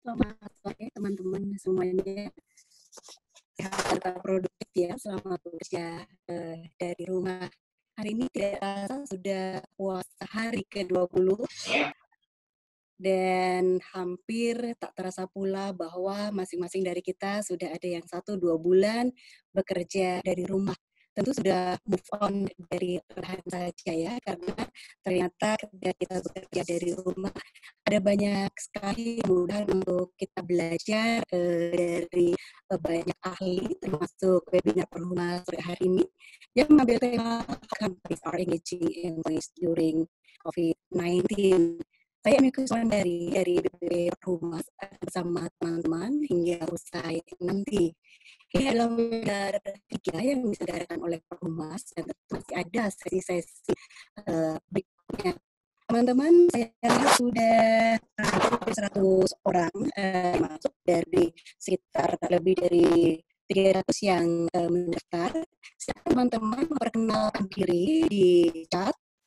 Selamat sore teman-teman semuanya. Sehat serta produktif ya selama bekerja dari rumah. Hari ini tidak terasa sudah puasa hari ke-20 dan hampir tak terasa pula bahwa masing-masing dari kita sudah ada yang 1-2 bulan bekerja dari rumah. Tentu sudah move on dari perlahan saja ya, karena ternyata ketika kita bekerja dari rumah ada banyak sekali kemudahan untuk kita belajar dari banyak ahli, termasuk webinar Perhumas sore hari ini yang mengambil tema Companies are engaging in waste during COVID-19. Saya Miku dari BPP Perhumas bersama teman-teman hingga usai nanti. Ini adalah webinar ketiga yang diselenggarakan oleh Perhumas dan masih ada sesi-sesi berikutnya. Teman-teman, saya lihat sudah hampir 100 orang masuk dari sekitar lebih dari 300 yang mendaftar. Silakan teman-teman memperkenalkan diri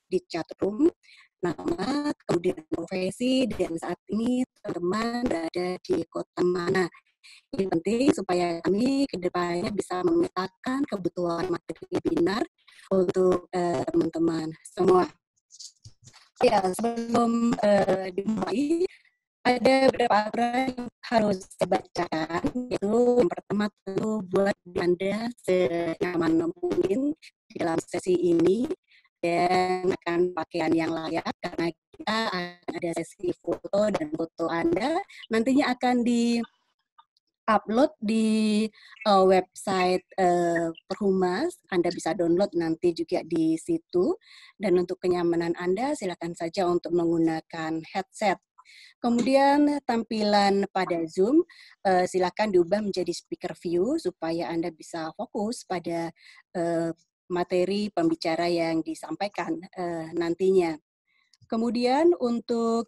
di chat room, nama, kemudian profesi, dan saat ini teman-teman berada di kota mana. Ini penting supaya kami ke depannya bisa memetakan kebutuhan materi webinar untuk teman-teman semua. Ya, sebelum dimulai, ada beberapa aturan yang harus saya bacakan, yaitu yang pertama tentu buat Anda senyaman mungkin di dalam sesi ini dan akan pakaian yang layak karena kita ada sesi foto dan foto Anda nantinya akan upload di website Perhumas. Anda bisa download nanti juga di situ. Dan untuk kenyamanan Anda, silakan saja untuk menggunakan headset. Kemudian tampilan pada Zoom, silakan diubah menjadi speaker view supaya Anda bisa fokus pada materi pembicara yang disampaikan nantinya. Kemudian untuk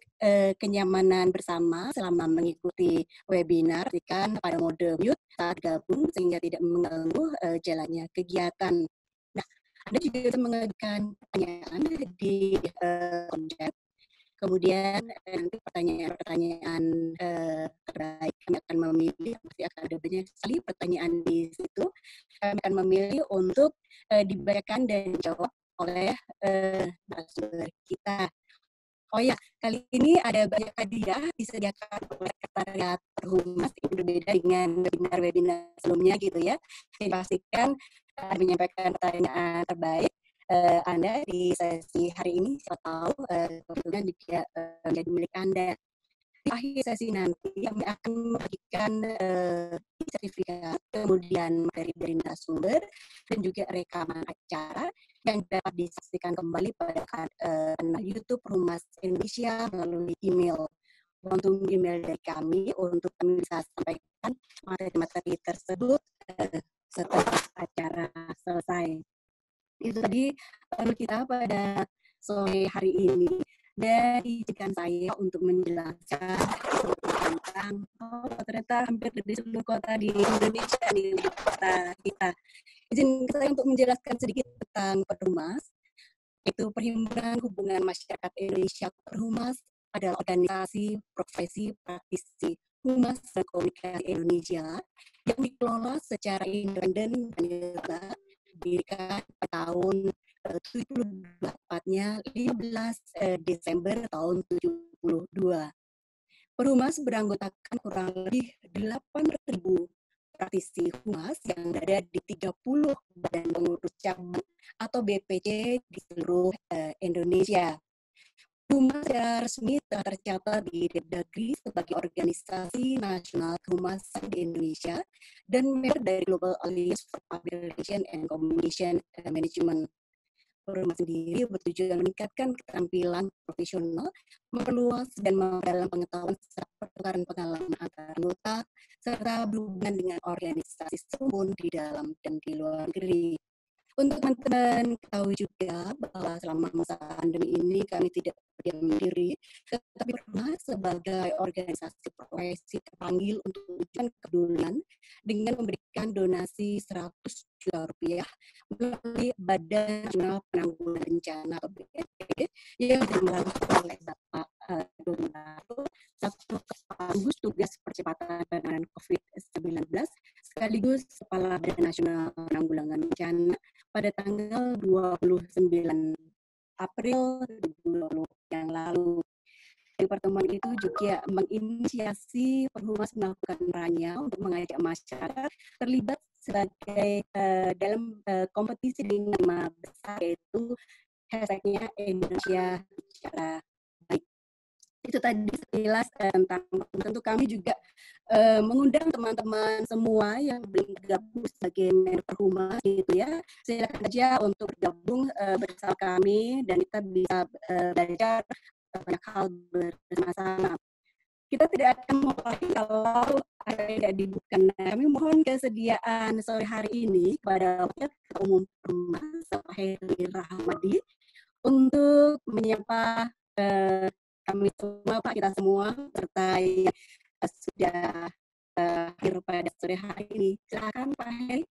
kenyamanan bersama selama mengikuti webinar, pastikan pada mode mute saat gabung sehingga tidak mengganggu jalannya kegiatan. Nah, Anda juga bisa mengajukan pertanyaan di chat. Kemudian nanti pertanyaan terbaik kami akan memilih, pasti akan ada banyak sekali pertanyaan di situ. Kami akan memilih untuk dibacakan dan dijawab oleh narasumber kita. Oh ya, kali ini ada banyak hadiah disediakan oleh Sekretariat Perhumas, yang berbeda dengan webinar-webinar sebelumnya gitu ya. Jadi pastikan menyampaikan pertanyaan terbaik Anda di sesi hari ini, siapa tahu kebetulan juga menjadi milik Anda. Di akhir sesi nanti kami akan memberikan sertifikat, kemudian materi dari narasumber, dan juga rekaman acara yang dapat disaksikan kembali pada kanal YouTube Perhumas Indonesia melalui email. Untuk email dari kami untuk kami bisa sampaikan materi-materi tersebut setelah acara selesai. Itu tadi kita pada sore hari ini. Dan izinkan saya untuk menjelaskan tentang ternyata hampir di seluruh kota di Indonesia di kota kita. Izinkan saya untuk menjelaskan sedikit tentang Perhumas. Itu Perhimpunan Hubungan Masyarakat Indonesia. Perhumas adalah organisasi profesi praktisi humas dan komunikasi Indonesia yang dikelola secara independen dan legal, didirikan pada tahun 78-nya 15 Desember tahun 72. Perhumas beranggotakan kurang lebih 8.000 praktisi humas yang berada di 30 badan pengurus cabang atau BPC di seluruh Indonesia. Humas secara resmi telah tercatat di Depdagri sebagai organisasi nasional kehumasan di Indonesia dan member dari Global Alliance for Public Relations and Communication Management. Perhumas sendiri bertujuan meningkatkan keterampilan profesional, memperluas dan memperdalam pengetahuan serta pertukaran pengalaman antar anggota, serta berhubungan dengan organisasi serumpun di dalam dan di luar negeri. Untuk teman-teman ketahui juga bahwa selama masa pandemi ini kami tidak berdiam diri, tetapi pernah sebagai organisasi profesi terpanggil untuk memberikan kepedulian dengan memberikan donasi 100 juta rupiah melalui Badan Nasional Penanggulangan Bencana atau BNPB yang dilakukan oleh Bapak Donato selaku Kepala Gugus Tugas Percepatan Penanganan COVID-19 sekaligus Kepala Badan Nasional Penanggulangan Bencana pada tanggal 29 April 2020 yang lalu. Di pertemuan itu juga menginisiasi Perhumas melakukan perannya untuk mengajak masyarakat terlibat sebagai dalam kompetisi dengan nama besar, yaitu hashtagnya Indonesia Bicara Baik. Itu tadi sekilas tentang, tentu kami juga mengundang teman-teman semua yang belum bergabung sebagai member Humas gitu ya, silakan aja untuk bergabung bersama kami dan kita bisa belajar banyak hal bersama-sama. Kita tidak akan mulai kalau ada tidak dibuka. Kami mohon kesediaan sore hari ini kepada Wakil Ketua Umum Humas Pak Heri Rahmadi untuk menyapa kami semua, Pak, kita semua, serta yang sudah hadir pada sore hari ini. Silakan Pak Heri.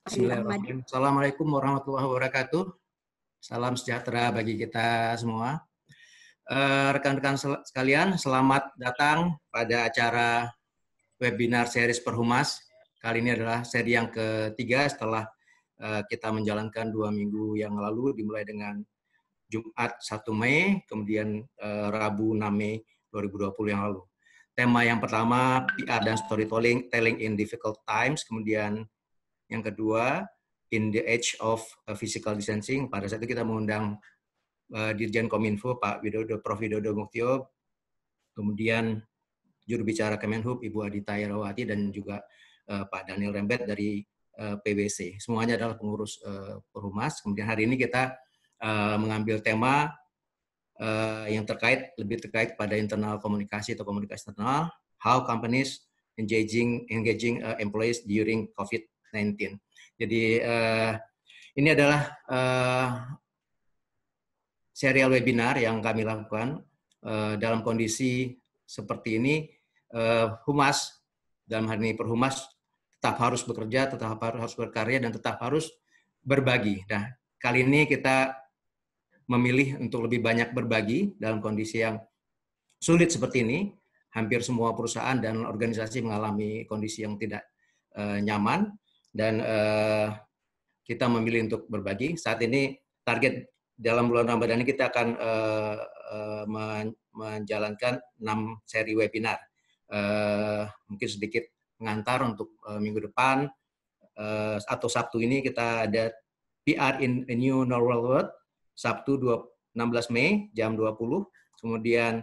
Bismillahirrahmanirrahim. Assalamualaikum warahmatullahi wabarakatuh. Salam sejahtera bagi kita semua. Rekan-rekan sekalian, selamat datang pada acara webinar series Perhumas. Kali ini adalah seri yang ketiga setelah kita menjalankan 2 minggu yang lalu, dimulai dengan Jumat 1 Mei, kemudian Rabu 6 Mei 2020 yang lalu. Tema yang pertama, PR dan storytelling in difficult times, kemudian yang kedua, in the age of physical distancing. Pada saat itu kita mengundang Dirjen Kominfo, Pak Widodo, Prof. Widodo Muktio, kemudian juru bicara Kemenhub, Ibu Adita Yarawati, dan juga Pak Daniel Rembet dari PwC. Semuanya adalah pengurus Perhumas. Kemudian hari ini kita mengambil tema yang lebih terkait pada internal komunikasi atau komunikasi internal, how companies engaging employees during COVID-19. Jadi ini adalah serial webinar yang kami lakukan dalam kondisi seperti ini. Humas, dalam hal ini Perhumas, tetap harus bekerja, tetap harus berkarya, dan tetap harus berbagi. Nah, kali ini kita memilih untuk lebih banyak berbagi dalam kondisi yang sulit seperti ini. Hampir semua perusahaan dan organisasi mengalami kondisi yang tidak nyaman, dan kita memilih untuk berbagi. Saat ini target dalam bulan Ramadan ini kita akan menjalankan 6 seri webinar. Mungkin sedikit mengantar untuk minggu depan atau Sabtu ini kita ada PR in a New Normal World, Sabtu 16 Mei jam 20. Kemudian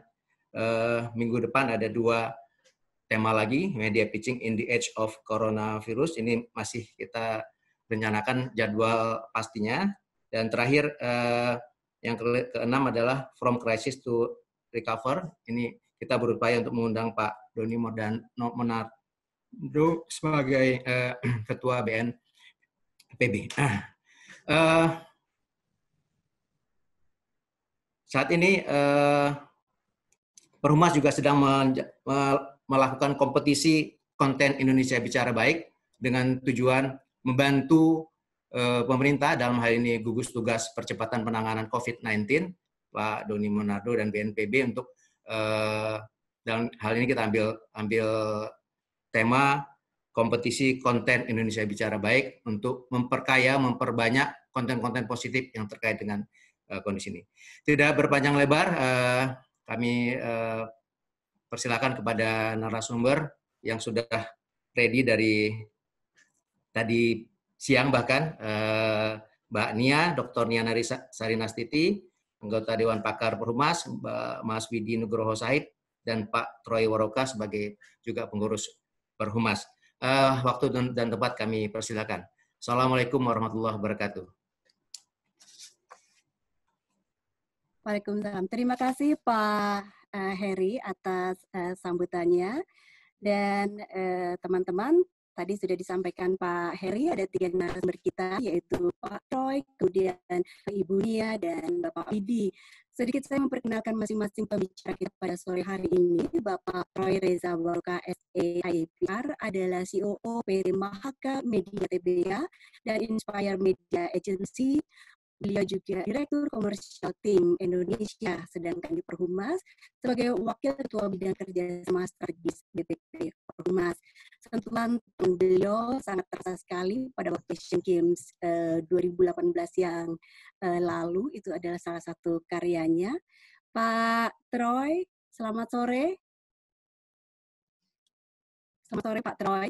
minggu depan ada 2 tema lagi, media pitching in the age of coronavirus. Ini masih kita rencanakan jadwal pastinya. Dan terakhir yang keenam adalah from crisis to recover. Ini kita berupaya untuk mengundang Pak Doni Monardo sebagai Ketua BNPB. Saat ini Perhumas juga sedang melakukan kompetisi konten Indonesia Bicara Baik dengan tujuan membantu pemerintah, dalam hal ini gugus tugas percepatan penanganan COVID-19, Pak Doni Monardo dan BNPB, untuk dalam hal ini kita ambil tema kompetisi konten Indonesia Bicara Baik untuk memperbanyak konten-konten positif yang terkait dengan kondisi ini. Tidak berpanjang lebar, kami persilakan kepada narasumber yang sudah ready dari tadi siang, bahkan Mbak Nia, Dr. Nia Sarinastiti, anggota Dewan Pakar Perhumas, Mas Widi Nugroho Said, dan Pak Troy Waroka sebagai juga pengurus Perhumas. Waktu dan tempat kami persilakan. Assalamualaikum warahmatullahi wabarakatuh. Waalaikumsalam. Terima kasih Pak Heri atas sambutannya. Dan teman-teman, tadi sudah disampaikan Pak Heri, ada 3 narasumber kita, yaitu Pak Troy, kemudian Ibu Nia, dan Bapak Widi. Sedikit saya memperkenalkan masing-masing pembicara kita pada sore hari ini. Bapak Troy Reza Waroka, SEIPR, adalah COO PT Mahaka Media Tbk dan Inspire Media Agency. Beliau juga Direktur Komersial Tim Indonesia, sedangkan di Perhumas sebagai Wakil Ketua Bidang Kerjasama Strategis BPP Perhumas. Sentuhan beliau sangat terasa sekali pada waktu Asian Games 2018 yang lalu, itu adalah salah satu karyanya. Pak Troy, selamat sore. Selamat sore Pak Troy.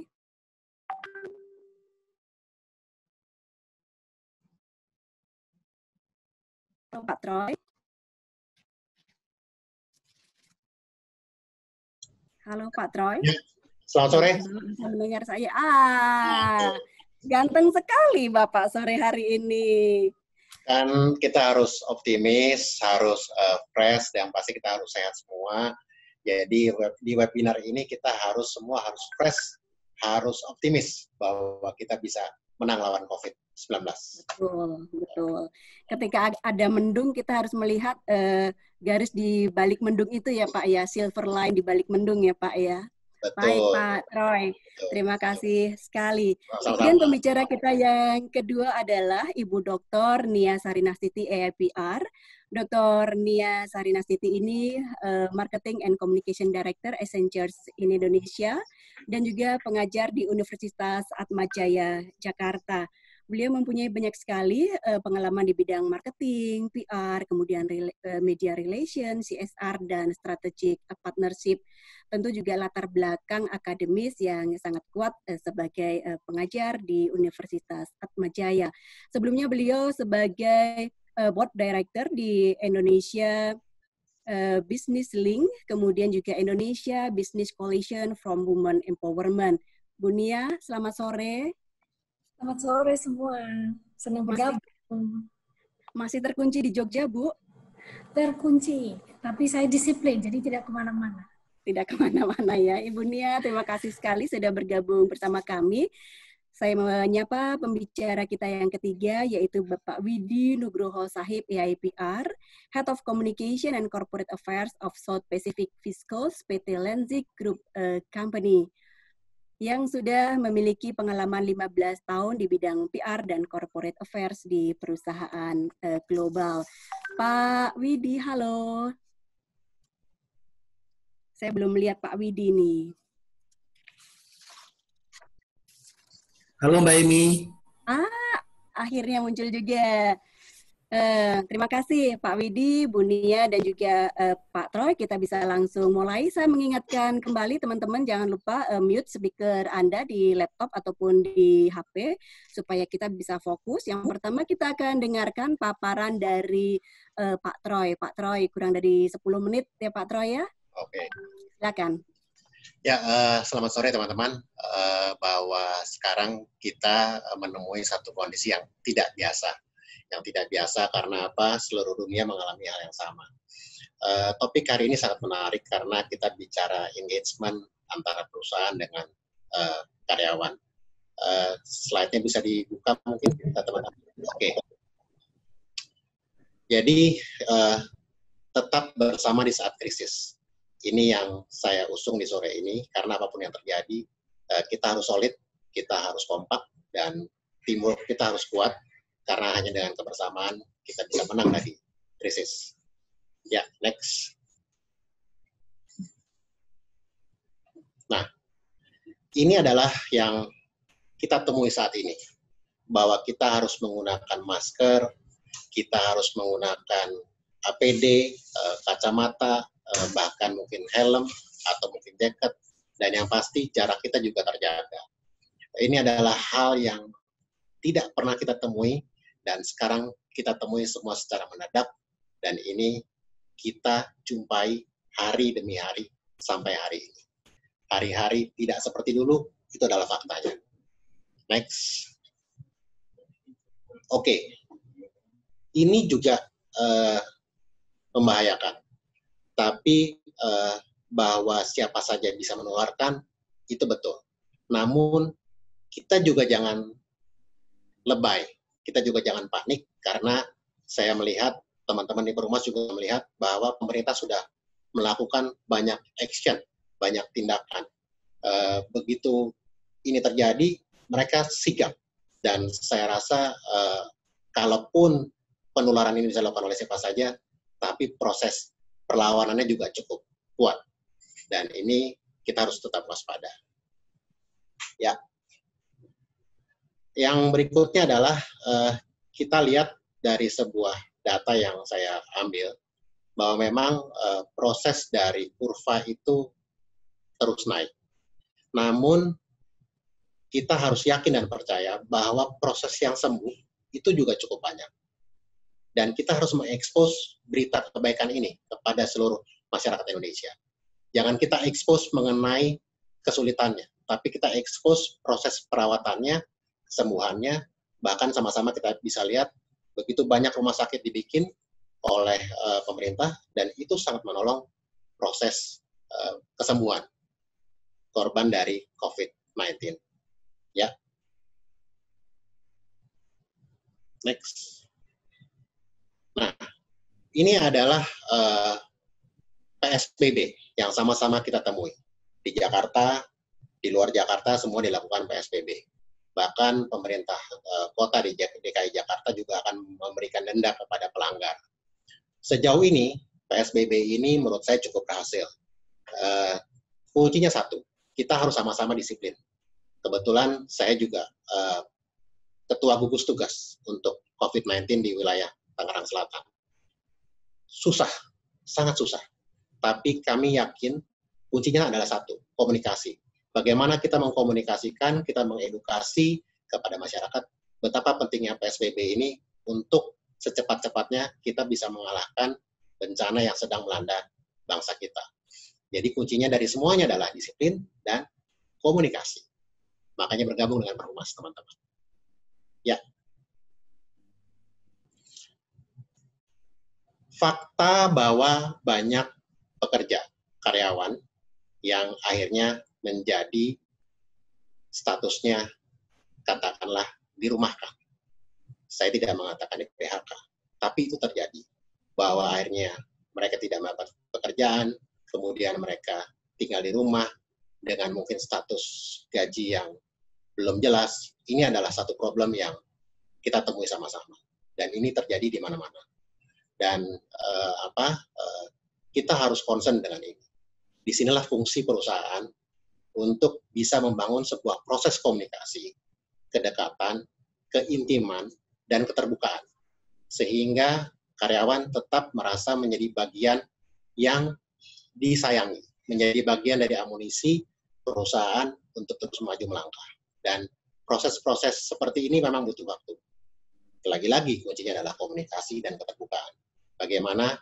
Pak Troy. Halo Pak Troy. Ya, selamat sore. Bisa mendengar saya. Ganteng sekali Bapak sore hari ini. Kan kita harus optimis, harus fresh, dan pasti kita harus sehat semua. Jadi di webinar ini kita semua harus fresh, harus optimis bahwa kita bisa menang lawan COVID-19. Betul. Ketika ada mendung, kita harus melihat garis di balik mendung itu ya Pak ya, silver line di balik mendung ya Pak ya. Betul. Baik Pak Troy, terima kasih sekali. Kemudian pembicara kita yang kedua adalah Ibu Dr. Nia Sarinastiti EIPR. Dr. Nia Sarinastiti ini Marketing and Communication Director Accentures in Indonesia dan juga pengajar di Universitas Atmajaya Jakarta. Beliau mempunyai banyak sekali pengalaman di bidang marketing, PR, kemudian media relation, CSR, dan strategic partnership. Tentu juga latar belakang akademis yang sangat kuat sebagai pengajar di Universitas Atmajaya. Sebelumnya beliau sebagai board director di Indonesia Business Link, kemudian juga Indonesia Business Coalition from Women Empowerment. Bu Nia, selamat sore. Selamat sore semua. Senang bergabung. Masih terkunci di Jogja, Bu? Terkunci, tapi saya disiplin, jadi tidak kemana-mana. Tidak kemana-mana ya. Ibu Nia, terima kasih sekali sudah bergabung bersama kami. Saya menyapa pembicara kita yang ketiga, yaitu Bapak Widi Nugroho Sahib, EIPR, Head of Communication and Corporate Affairs of South Pacific Fiscals, PT Lenzik Group Company, yang sudah memiliki pengalaman 15 tahun di bidang PR dan Corporate Affairs di perusahaan global. Pak Widi, halo. Saya belum melihat Pak Widi nih. Halo Mbak Emi. Akhirnya muncul juga. Terima kasih Pak Widi, Bu Nia, dan juga Pak Troy. Kita bisa langsung mulai. Saya mengingatkan kembali teman-teman, jangan lupa mute speaker Anda di laptop ataupun di HP, supaya kita bisa fokus. Yang pertama kita akan dengarkan paparan dari Pak Troy. Pak Troy, kurang dari 10 menit ya Pak Troy ya. Oke. Silakan. Ya, selamat sore teman-teman. Bahwa sekarang kita menemui satu kondisi yang tidak biasa. Yang tidak biasa karena apa? Seluruh dunia mengalami hal yang sama. Topik hari ini sangat menarik karena kita bicara engagement antara perusahaan dengan karyawan. Slide-nya bisa dibuka mungkin teman-teman. Oke. Jadi tetap bersama di saat krisis. Ini yang saya usung di sore ini karena apapun yang terjadi kita harus solid, kita harus kompak, dan teamwork kita harus kuat. Karena hanya dengan kebersamaan kita bisa menang dari krisis. Ya, next. Nah, ini adalah yang kita temui saat ini. Bahwa kita harus menggunakan masker, kita harus menggunakan APD, kacamata, bahkan mungkin helm, atau mungkin jaket, dan yang pasti jarak kita juga terjaga. Ini adalah hal yang tidak pernah kita temui, dan sekarang kita temui semua secara mendadak, dan ini kita jumpai hari demi hari sampai hari ini. Hari-hari tidak seperti dulu, itu adalah faktanya. Next. Oke. Ini juga membahayakan. Tapi bahwa siapa saja bisa menularkan, itu betul. Namun, kita juga jangan lebay. Kita juga jangan panik, karena saya melihat, teman-teman di Perhumas juga melihat bahwa pemerintah sudah melakukan banyak action, banyak tindakan. Begitu ini terjadi, mereka sigap. Dan saya rasa, kalaupun penularan ini bisa dilakukan oleh siapa saja, tapi proses perlawanannya juga cukup kuat. Dan ini kita harus tetap waspada. Ya. Yang berikutnya adalah kita lihat dari sebuah data yang saya ambil, bahwa memang proses dari kurva itu terus naik. Namun, kita harus yakin dan percaya bahwa proses yang sembuh itu juga cukup banyak. Dan kita harus mengekspos berita kebaikan ini kepada seluruh masyarakat Indonesia. Jangan kita ekspos mengenai kesulitannya, tapi kita ekspos proses perawatannya, kesembuhannya, bahkan sama-sama kita bisa lihat begitu banyak rumah sakit dibikin oleh pemerintah, dan itu sangat menolong proses kesembuhan korban dari COVID-19. Ya. Next. Nah, ini adalah PSBB yang sama-sama kita temui. Di Jakarta, di luar Jakarta, semua dilakukan PSBB. Bahkan pemerintah kota di DKI Jakarta juga akan memberikan denda kepada pelanggar. Sejauh ini, PSBB ini menurut saya cukup berhasil. Kuncinya satu, kita harus sama-sama disiplin. Kebetulan saya juga ketua gugus tugas untuk COVID-19 di wilayah Tangerang Selatan. Susah, sangat susah. Tapi kami yakin kuncinya adalah satu, komunikasi. Bagaimana kita mengkomunikasikan, kita mengedukasi kepada masyarakat betapa pentingnya PSBB ini untuk secepat-cepatnya kita bisa mengalahkan bencana yang sedang melanda bangsa kita. Jadi kuncinya dari semuanya adalah disiplin dan komunikasi. Makanya bergabung dengan Perhumas, teman-teman. Ya. Fakta bahwa banyak pekerja, karyawan, yang akhirnya menjadi statusnya, katakanlah, dirumahkan. Saya tidak mengatakan di PHK, tapi itu terjadi. Bahwa akhirnya mereka tidak mendapat pekerjaan, kemudian mereka tinggal di rumah dengan mungkin status gaji yang belum jelas. Ini adalah satu problem yang kita temui sama-sama. Dan ini terjadi di mana-mana. Dan kita harus concern dengan ini. Disinilah fungsi perusahaan untuk bisa membangun sebuah proses komunikasi, kedekatan, keintiman, dan keterbukaan. Sehingga karyawan tetap merasa menjadi bagian yang disayangi, menjadi bagian dari amunisi perusahaan untuk terus maju melangkah. Dan proses-proses seperti ini memang butuh waktu. Lagi-lagi kuncinya adalah komunikasi dan keterbukaan. Bagaimana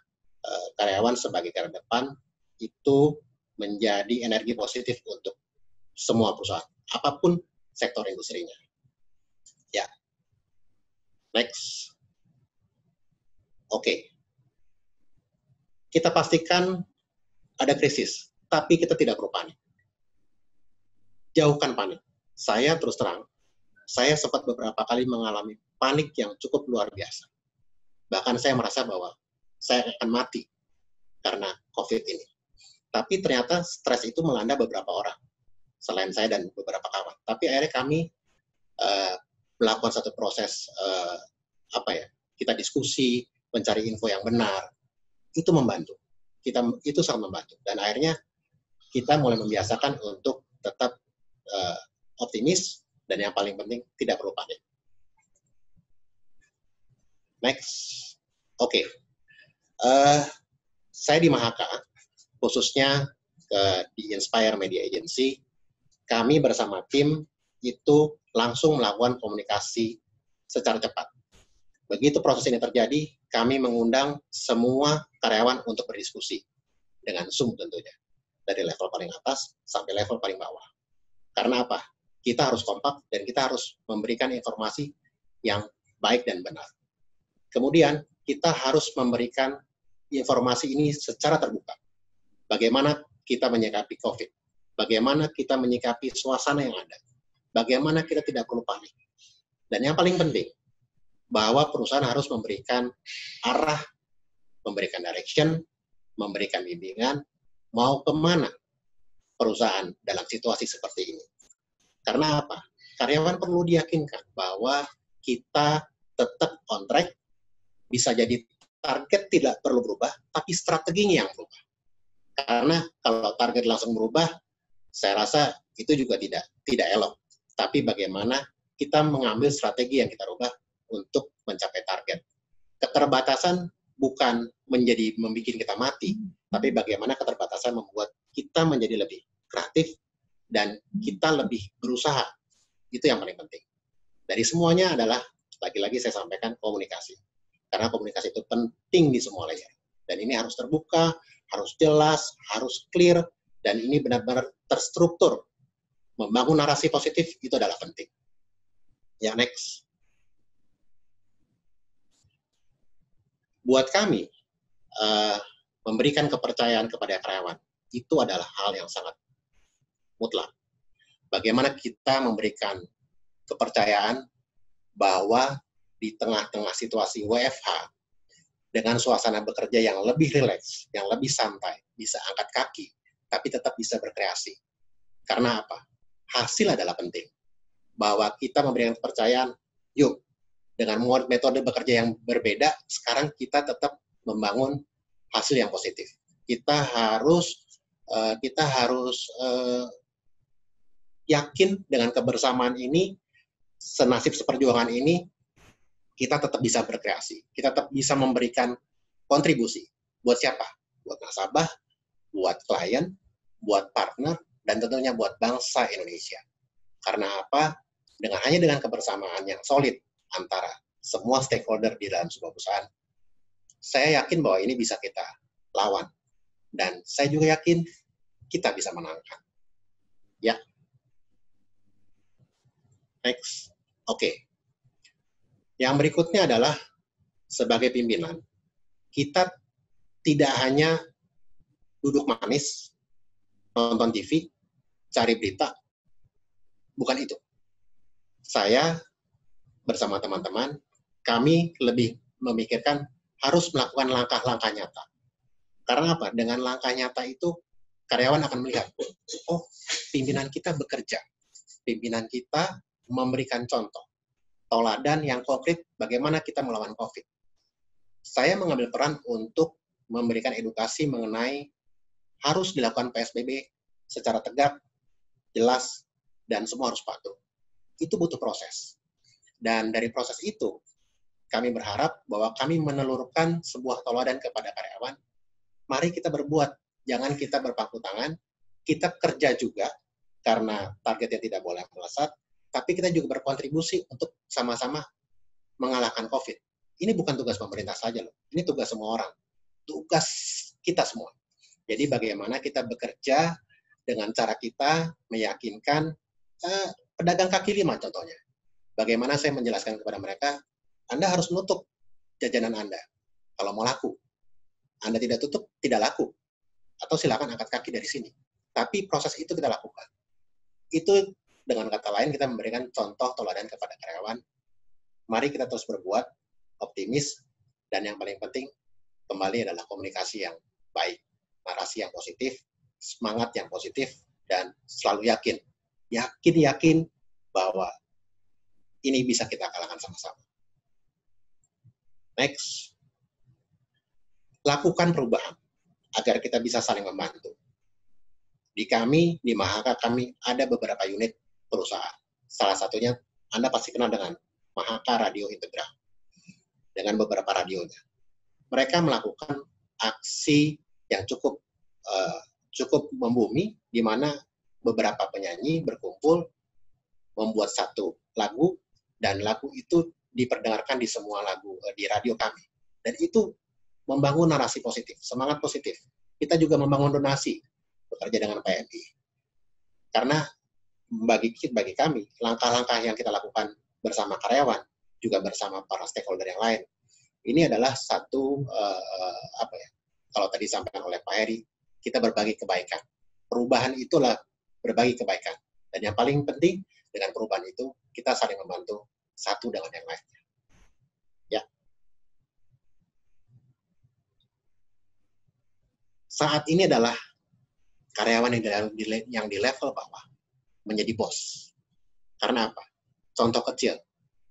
karyawan sebagai garda depan itu menjadi energi positif untuk semua perusahaan, apapun sektor industrinya. Ya. Next. Oke. Kita pastikan ada krisis, tapi kita tidak perlu panik. Jauhkan panik. Saya terus terang, saya sempat beberapa kali mengalami panik yang cukup luar biasa. Bahkan saya merasa bahwa saya akan mati karena COVID ini. Tapi ternyata stres itu melanda beberapa orang, selain saya dan beberapa kawan. Tapi akhirnya kami melakukan satu proses, kita diskusi, mencari info yang benar, itu membantu. Itu sangat membantu. Dan akhirnya kita mulai membiasakan untuk tetap optimis, dan yang paling penting tidak perlu panik. Next. Oke. Saya di Mahaka, khususnya di Inspire Media Agency, kami bersama tim itu langsung melakukan komunikasi secara cepat. Begitu proses ini terjadi, kami mengundang semua karyawan untuk berdiskusi dengan Zoom tentunya, dari level paling atas sampai level paling bawah. Karena apa? Kita harus kompak dan kita harus memberikan informasi yang baik dan benar. Kemudian kita harus memberikan informasi ini secara terbuka. Bagaimana kita menyikapi COVID, bagaimana kita menyikapi suasana yang ada, bagaimana kita tidak perlu panik. Dan yang paling penting, bahwa perusahaan harus memberikan arah, memberikan direction, memberikan bimbingan, mau kemana perusahaan dalam situasi seperti ini. Karena apa? Karyawan perlu diyakinkan bahwa kita tetap on track, bisa jadi target tidak perlu berubah, tapi strateginya yang berubah. Karena kalau target langsung berubah, saya rasa itu juga tidak elok. Tapi bagaimana kita mengambil strategi yang kita rubah untuk mencapai target. Keterbatasan bukan membuat kita mati, tapi bagaimana keterbatasan membuat kita menjadi lebih kreatif dan kita lebih berusaha. Itu yang paling penting. Dari semuanya adalah, lagi-lagi saya sampaikan, komunikasi. Karena komunikasi itu penting di semua layer. Dan ini harus terbuka, harus jelas, harus clear, dan ini benar-benar terstruktur. Membangun narasi positif itu adalah penting. Ya, next. Buat kami, memberikan kepercayaan kepada karyawan, itu adalah hal yang sangat mutlak. Bagaimana kita memberikan kepercayaan bahwa di tengah-tengah situasi WFH, dengan suasana bekerja yang lebih rileks, yang lebih santai, bisa angkat kaki, tapi tetap bisa berkreasi. Karena apa? Hasil adalah penting. Bahwa kita memberikan kepercayaan, yuk, dengan metode bekerja yang berbeda, sekarang kita tetap membangun hasil yang positif. Kita harus yakin dengan kebersamaan ini, senasib seperjuangan ini, kita tetap bisa berkreasi. Kita tetap bisa memberikan kontribusi. Buat siapa? Buat nasabah, buat klien, buat partner, dan tentunya buat bangsa Indonesia. Karena apa? Hanya dengan kebersamaan yang solid antara semua stakeholder di dalam sebuah perusahaan, saya yakin bahwa ini bisa kita lawan. Dan saya juga yakin kita bisa menangkan. Ya. Next. Oke. Yang berikutnya adalah, sebagai pimpinan, kita tidak hanya duduk manis, nonton TV, cari berita, bukan itu. Saya bersama teman-teman, kami lebih memikirkan harus melakukan langkah-langkah nyata. Karena apa? Dengan langkah nyata itu, karyawan akan melihat, oh, pimpinan kita bekerja. Pimpinan kita memberikan contoh. Toladan yang konkret bagaimana kita melawan COVID. Saya mengambil peran untuk memberikan edukasi mengenai harus dilakukan PSBB secara tegak, jelas, dan semua harus patuh. Itu butuh proses. Dan dari proses itu, kami berharap bahwa kami menelurkan sebuah toladan kepada karyawan. Mari kita berbuat, jangan kita berpangku tangan, kita kerja juga, karena targetnya tidak boleh melesat, tapi kita juga berkontribusi untuk sama-sama mengalahkan COVID. Ini bukan tugas pemerintah saja loh, ini tugas semua orang, tugas kita semua. Jadi bagaimana kita bekerja dengan cara kita meyakinkan pedagang kaki lima contohnya. Bagaimana saya menjelaskan kepada mereka, Anda harus menutup jajanan Anda kalau mau laku. Anda tidak tutup, tidak laku. Atau silakan angkat kaki dari sini. Tapi proses itu kita lakukan. Itu dengan kata lain kita memberikan contoh teladan kepada karyawan. Mari kita terus berbuat, optimis, dan yang paling penting kembali adalah komunikasi yang baik, narasi yang positif, semangat yang positif, dan selalu yakin bahwa ini bisa kita kalahkan sama-sama. Next, lakukan perubahan agar kita bisa saling membantu. Di Mahaka kami ada beberapa unit perusahaan. Salah satunya Anda pasti kenal dengan Mahaka Radio Integra. Dengan beberapa radionya. Mereka melakukan aksi yang cukup membumi, di mana beberapa penyanyi berkumpul membuat satu lagu, dan lagu itu diperdengarkan di semua lagu di radio kami. Dan itu membangun narasi positif, semangat positif. Kita juga membangun donasi bekerja dengan PMI. Karena bagi kami, langkah-langkah yang kita lakukan bersama karyawan, juga bersama para stakeholder yang lain, ini adalah satu, kalau tadi disampaikan oleh Pak Heri, kita berbagi kebaikan. Perubahan itulah berbagi kebaikan. Dan yang paling penting, dengan perubahan itu, kita saling membantu satu dengan yang lainnya. Ya. Saat ini adalah karyawan yang di level bawah menjadi bos. Karena apa? Contoh kecil,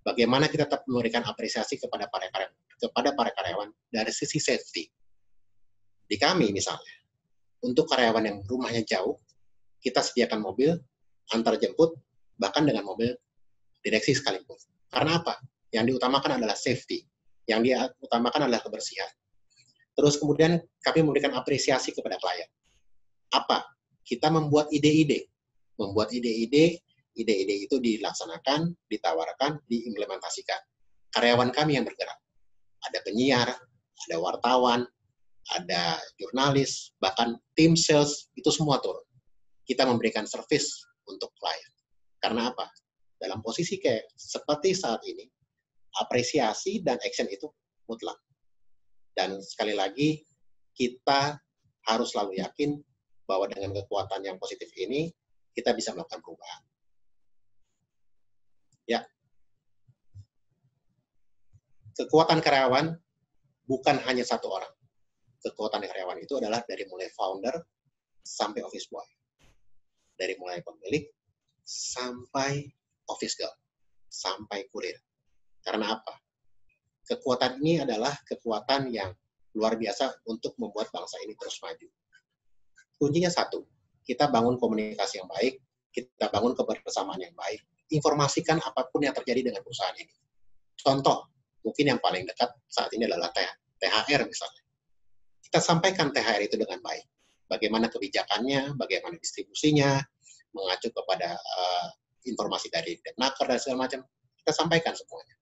bagaimana kita tetap memberikan apresiasi kepada para kepada para karyawan dari sisi safety. Di kami misalnya, untuk karyawan yang rumahnya jauh, kita sediakan mobil, antar jemput, bahkan dengan mobil direksi sekalipun. Karena apa? Yang diutamakan adalah safety. Yang diutamakan adalah kebersihan. Terus kemudian kami memberikan apresiasi kepada klien. Apa? Kita membuat ide-ide. Membuat ide-ide itu dilaksanakan, ditawarkan, diimplementasikan. Karyawan kami yang bergerak. Ada penyiar, ada wartawan, ada jurnalis, bahkan tim sales, itu semua turun. Kita memberikan service untuk klien. Karena apa? Dalam posisi kayak seperti saat ini, apresiasi dan action itu mutlak. Dan sekali lagi, kita harus selalu yakin bahwa dengan kekuatan yang positif ini, kita bisa melakukan perubahan. Ya. Kekuatan karyawan bukan hanya satu orang. Kekuatan karyawan itu adalah dari mulai founder sampai office boy. Dari mulai pemilik sampai office girl, sampai kurir. Karena apa? Kekuatan ini adalah kekuatan yang luar biasa untuk membuat bangsa ini terus maju. Kuncinya satu, kita bangun komunikasi yang baik, kita bangun kebersamaan yang baik, informasikan apapun yang terjadi dengan perusahaan ini. Contoh, mungkin yang paling dekat saat ini adalah THR misalnya. Kita sampaikan THR itu dengan baik. Bagaimana kebijakannya, bagaimana distribusinya, mengacu kepada informasi dari Depnaker dan segala macam, kita sampaikan semuanya.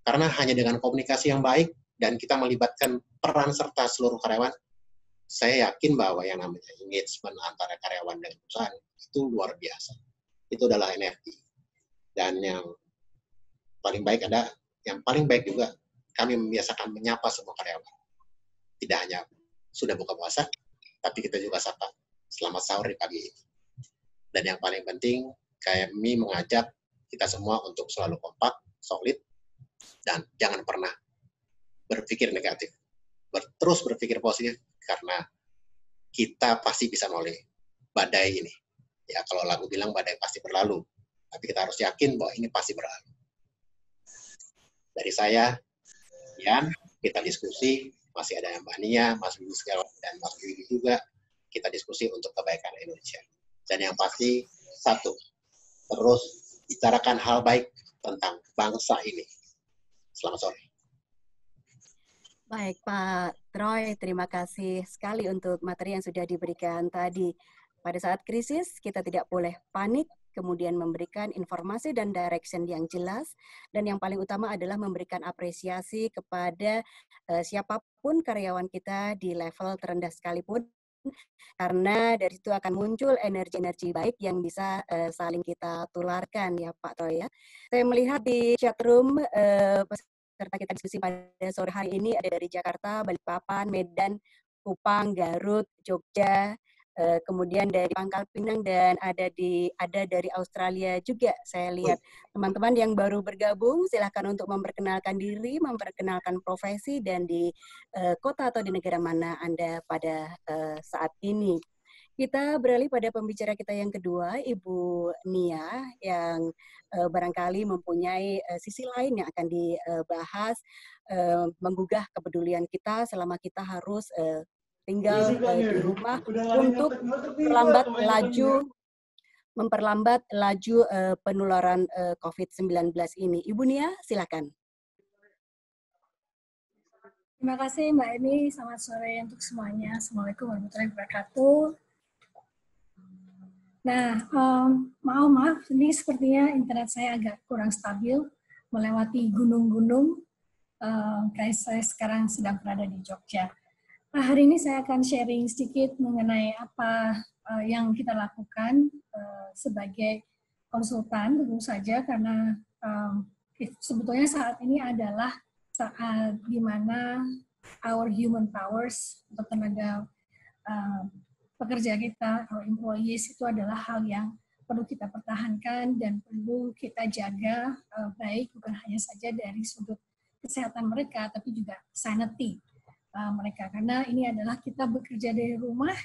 Karena hanya dengan komunikasi yang baik dan kita melibatkan peran serta seluruh karyawan, saya yakin bahwa yang namanya engagement antara karyawan dan perusahaan itu luar biasa. Itu adalah energi. Dan yang paling baik juga kami membiasakan menyapa semua karyawan. Tidak hanya sudah buka puasa, tapi kita juga sapa selamat sahur di pagi ini. Dan yang paling penting, kami mengajak kita semua untuk selalu kompak, solid, dan jangan pernah berpikir negatif. Terus berpikir positif, karena kita pasti bisa melalui badai ini. Ya, kalau lagu bilang badai pasti berlalu, tapi kita harus yakin bahwa ini pasti berlalu. Dari saya, Yan, kita diskusi, masih ada Mbak Nia, Mas Yudis, dan Mas Yudi juga, kita diskusi untuk kebaikan Indonesia. Dan yang pasti, satu, terus bicarakan hal baik tentang bangsa ini. Selamat sore. Baik, Pak Troy, terima kasih sekali untuk materi yang sudah diberikan tadi. Pada saat krisis, kita tidak boleh panik, kemudian memberikan informasi dan direction yang jelas, dan yang paling utama adalah memberikan apresiasi kepada siapapun karyawan kita di level terendah sekalipun, karena dari situ akan muncul energi-energi baik yang bisa saling kita tularkan, ya Pak Troy. Ya. Saya melihat di chat room peserta kita diskusi pada sore hari ini ada dari Jakarta, Balikpapan, Medan, Kupang, Garut, Jogja, kemudian dari Pangkal Pinang, dan ada dari Australia juga. Saya lihat teman-teman yang baru bergabung, silakan untuk memperkenalkan diri, memperkenalkan profesi, dan di kota atau di negara mana Anda pada saat ini. Kita beralih pada pembicara kita yang kedua, Ibu Nia, yang barangkali mempunyai sisi lain yang akan dibahas, menggugah kepedulian kita selama kita harus tinggal di rumah untuk memperlambat laju penularan COVID-19 ini. Ibu Nia, silakan. Terima kasih Mbak Eni, selamat sore untuk semuanya. Assalamualaikum warahmatullahi wabarakatuh. Nah, maaf, ini sepertinya internet saya agak kurang stabil, melewati gunung-gunung, kayak saya sekarang sedang berada di Jogja. Nah, hari ini saya akan sharing sedikit mengenai apa yang kita lakukan sebagai konsultan, tentu saja, karena sebetulnya saat ini adalah saat di mana our human powers, atau tenaga pekerja kita, atau employees, itu adalah hal yang perlu kita pertahankan dan perlu kita jaga baik bukan hanya saja dari sudut kesehatan mereka, tapi juga sanity mereka. Karena ini adalah kita bekerja dari rumah,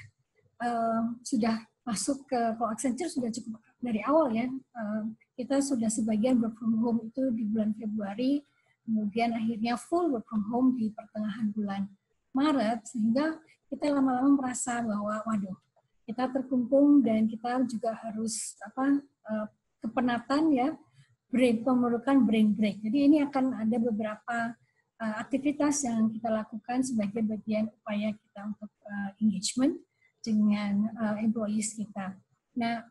sudah masuk ke kalau Accenture sudah cukup dari awal ya. Kita sudah sebagian work from home itu di bulan Februari, kemudian akhirnya full work from home di pertengahan bulan Maret, sehingga kita lama-lama merasa bahwa waduh, kita terkungkung dan kita juga harus kepenatan ya, memerlukan brain break. Jadi ini akan ada beberapa aktivitas yang kita lakukan sebagai bagian upaya kita untuk engagement dengan employees kita. Nah,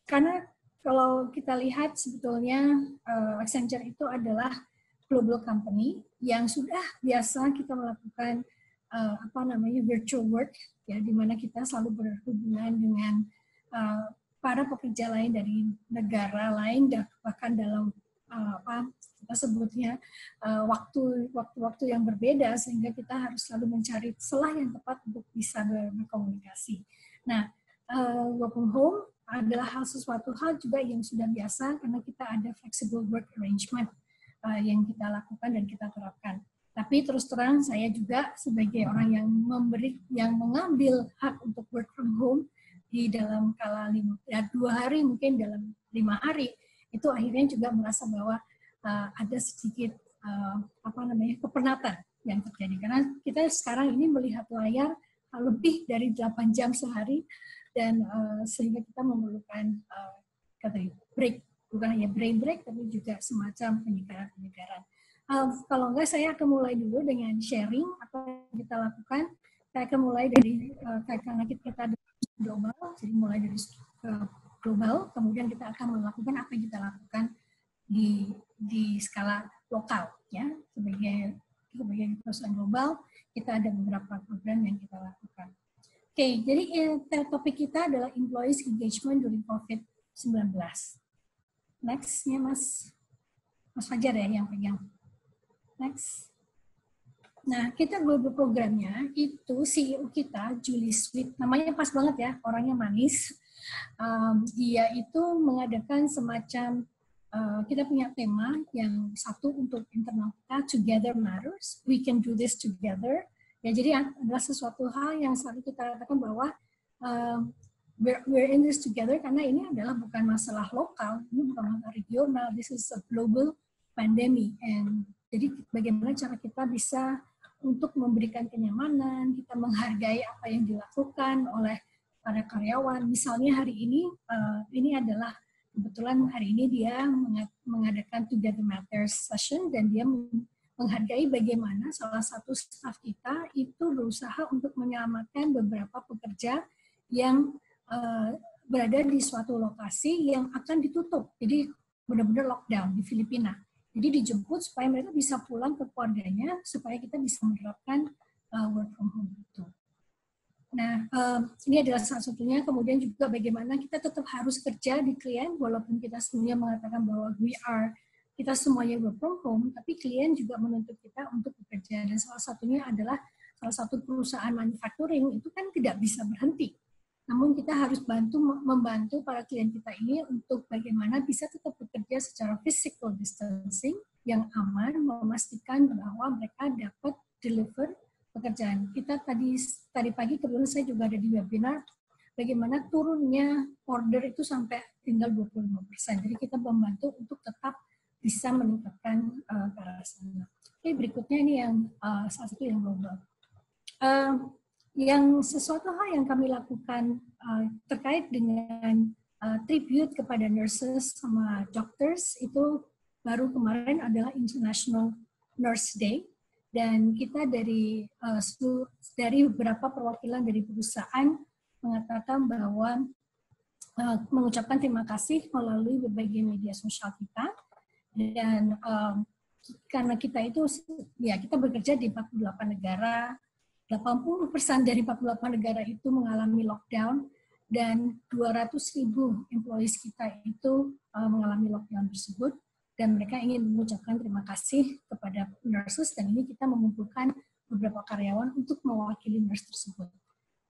karena kalau kita lihat sebetulnya Accenture itu adalah global company yang sudah biasa kita melakukan virtual work, ya, di mana kita selalu berhubungan dengan para pekerja lain dari negara lain, dan bahkan dalam kita sebutnya waktu-waktu yang berbeda, sehingga kita harus selalu mencari celah yang tepat untuk bisa berkomunikasi. Nah, work from home adalah sesuatu hal juga yang sudah biasa karena kita ada flexible work arrangement yang kita lakukan dan kita terapkan. Tapi terus terang saya juga sebagai orang yang mengambil hak untuk work from home di dalam kala 2 hari, mungkin dalam 5 hari, itu akhirnya juga merasa bahwa ada sedikit kepenatan yang terjadi. Karena kita sekarang ini melihat layar lebih dari 8 jam sehari, dan sehingga kita memerlukan break, bukan hanya brain break, tapi juga semacam penyegaran-penyegaran. Kalau enggak, saya akan mulai dulu dengan sharing apa yang kita lakukan. Saya akan mulai dari karena kita global, jadi mulai dari global, kemudian kita akan melakukan apa yang kita lakukan di skala lokal, ya, sebagai perusahaan global, kita ada beberapa program yang kita lakukan. Oke, jadi topik kita adalah employees engagement during COVID-19. Next-nya Mas Fajar ya yang pegang. Next. Nah, kita global programnya itu CEO kita, Julie Sweet, namanya pas banget ya, orangnya manis. Dia itu mengadakan semacam, kita punya tema yang satu untuk internal kita, Together Matters, we can do this together. Ya, jadi adalah sesuatu hal yang selalu kita katakan bahwa we're in this together, karena ini adalah bukan masalah lokal, ini bukan masalah regional, this is a global pandemic. And jadi bagaimana cara kita bisa untuk memberikan kenyamanan, kita menghargai apa yang dilakukan oleh para karyawan. Misalnya hari ini adalah kebetulan hari ini dia mengadakan Together Matters session, dan dia menghargai bagaimana salah satu staf kita itu berusaha untuk menyelamatkan beberapa pekerja yang berada di suatu lokasi yang akan ditutup. Jadi benar-benar lockdown di Filipina. Jadi dijemput supaya mereka bisa pulang ke keluarganya, supaya kita bisa menerapkan work from home itu. Nah, ini adalah salah satunya. Kemudian juga bagaimana kita tetap harus kerja di klien, walaupun kita sebenarnya mengatakan bahwa kita semuanya work from home, tapi klien juga menuntut kita untuk bekerja. Dan salah satunya adalah salah satu perusahaan manufacturing itu kan tidak bisa berhenti. Namun kita harus membantu para klien kita ini untuk bagaimana bisa tetap bekerja secara physical distancing yang aman, memastikan bahwa mereka dapat deliver pekerjaan. Kita tadi pagi kebetulan saya juga ada di webinar bagaimana turunnya order itu sampai tinggal 25%. Jadi kita membantu untuk tetap bisa meningkatkan ke arah sana. Oke, berikutnya ini yang salah satu yang global. Yang sesuatu hal yang kami lakukan terkait dengan tribute kepada nurses sama doctors itu baru kemarin adalah International Nurse Day, dan kita dari beberapa perwakilan dari perusahaan mengatakan bahwa mengucapkan terima kasih melalui berbagai media sosial kita, dan karena kita itu ya kita bekerja di 48 negara. 80% dari 48 negara itu mengalami lockdown, dan 200.000 employees kita itu mengalami lockdown tersebut, dan mereka ingin mengucapkan terima kasih kepada nurses, dan ini kita mengumpulkan beberapa karyawan untuk mewakili nurse tersebut.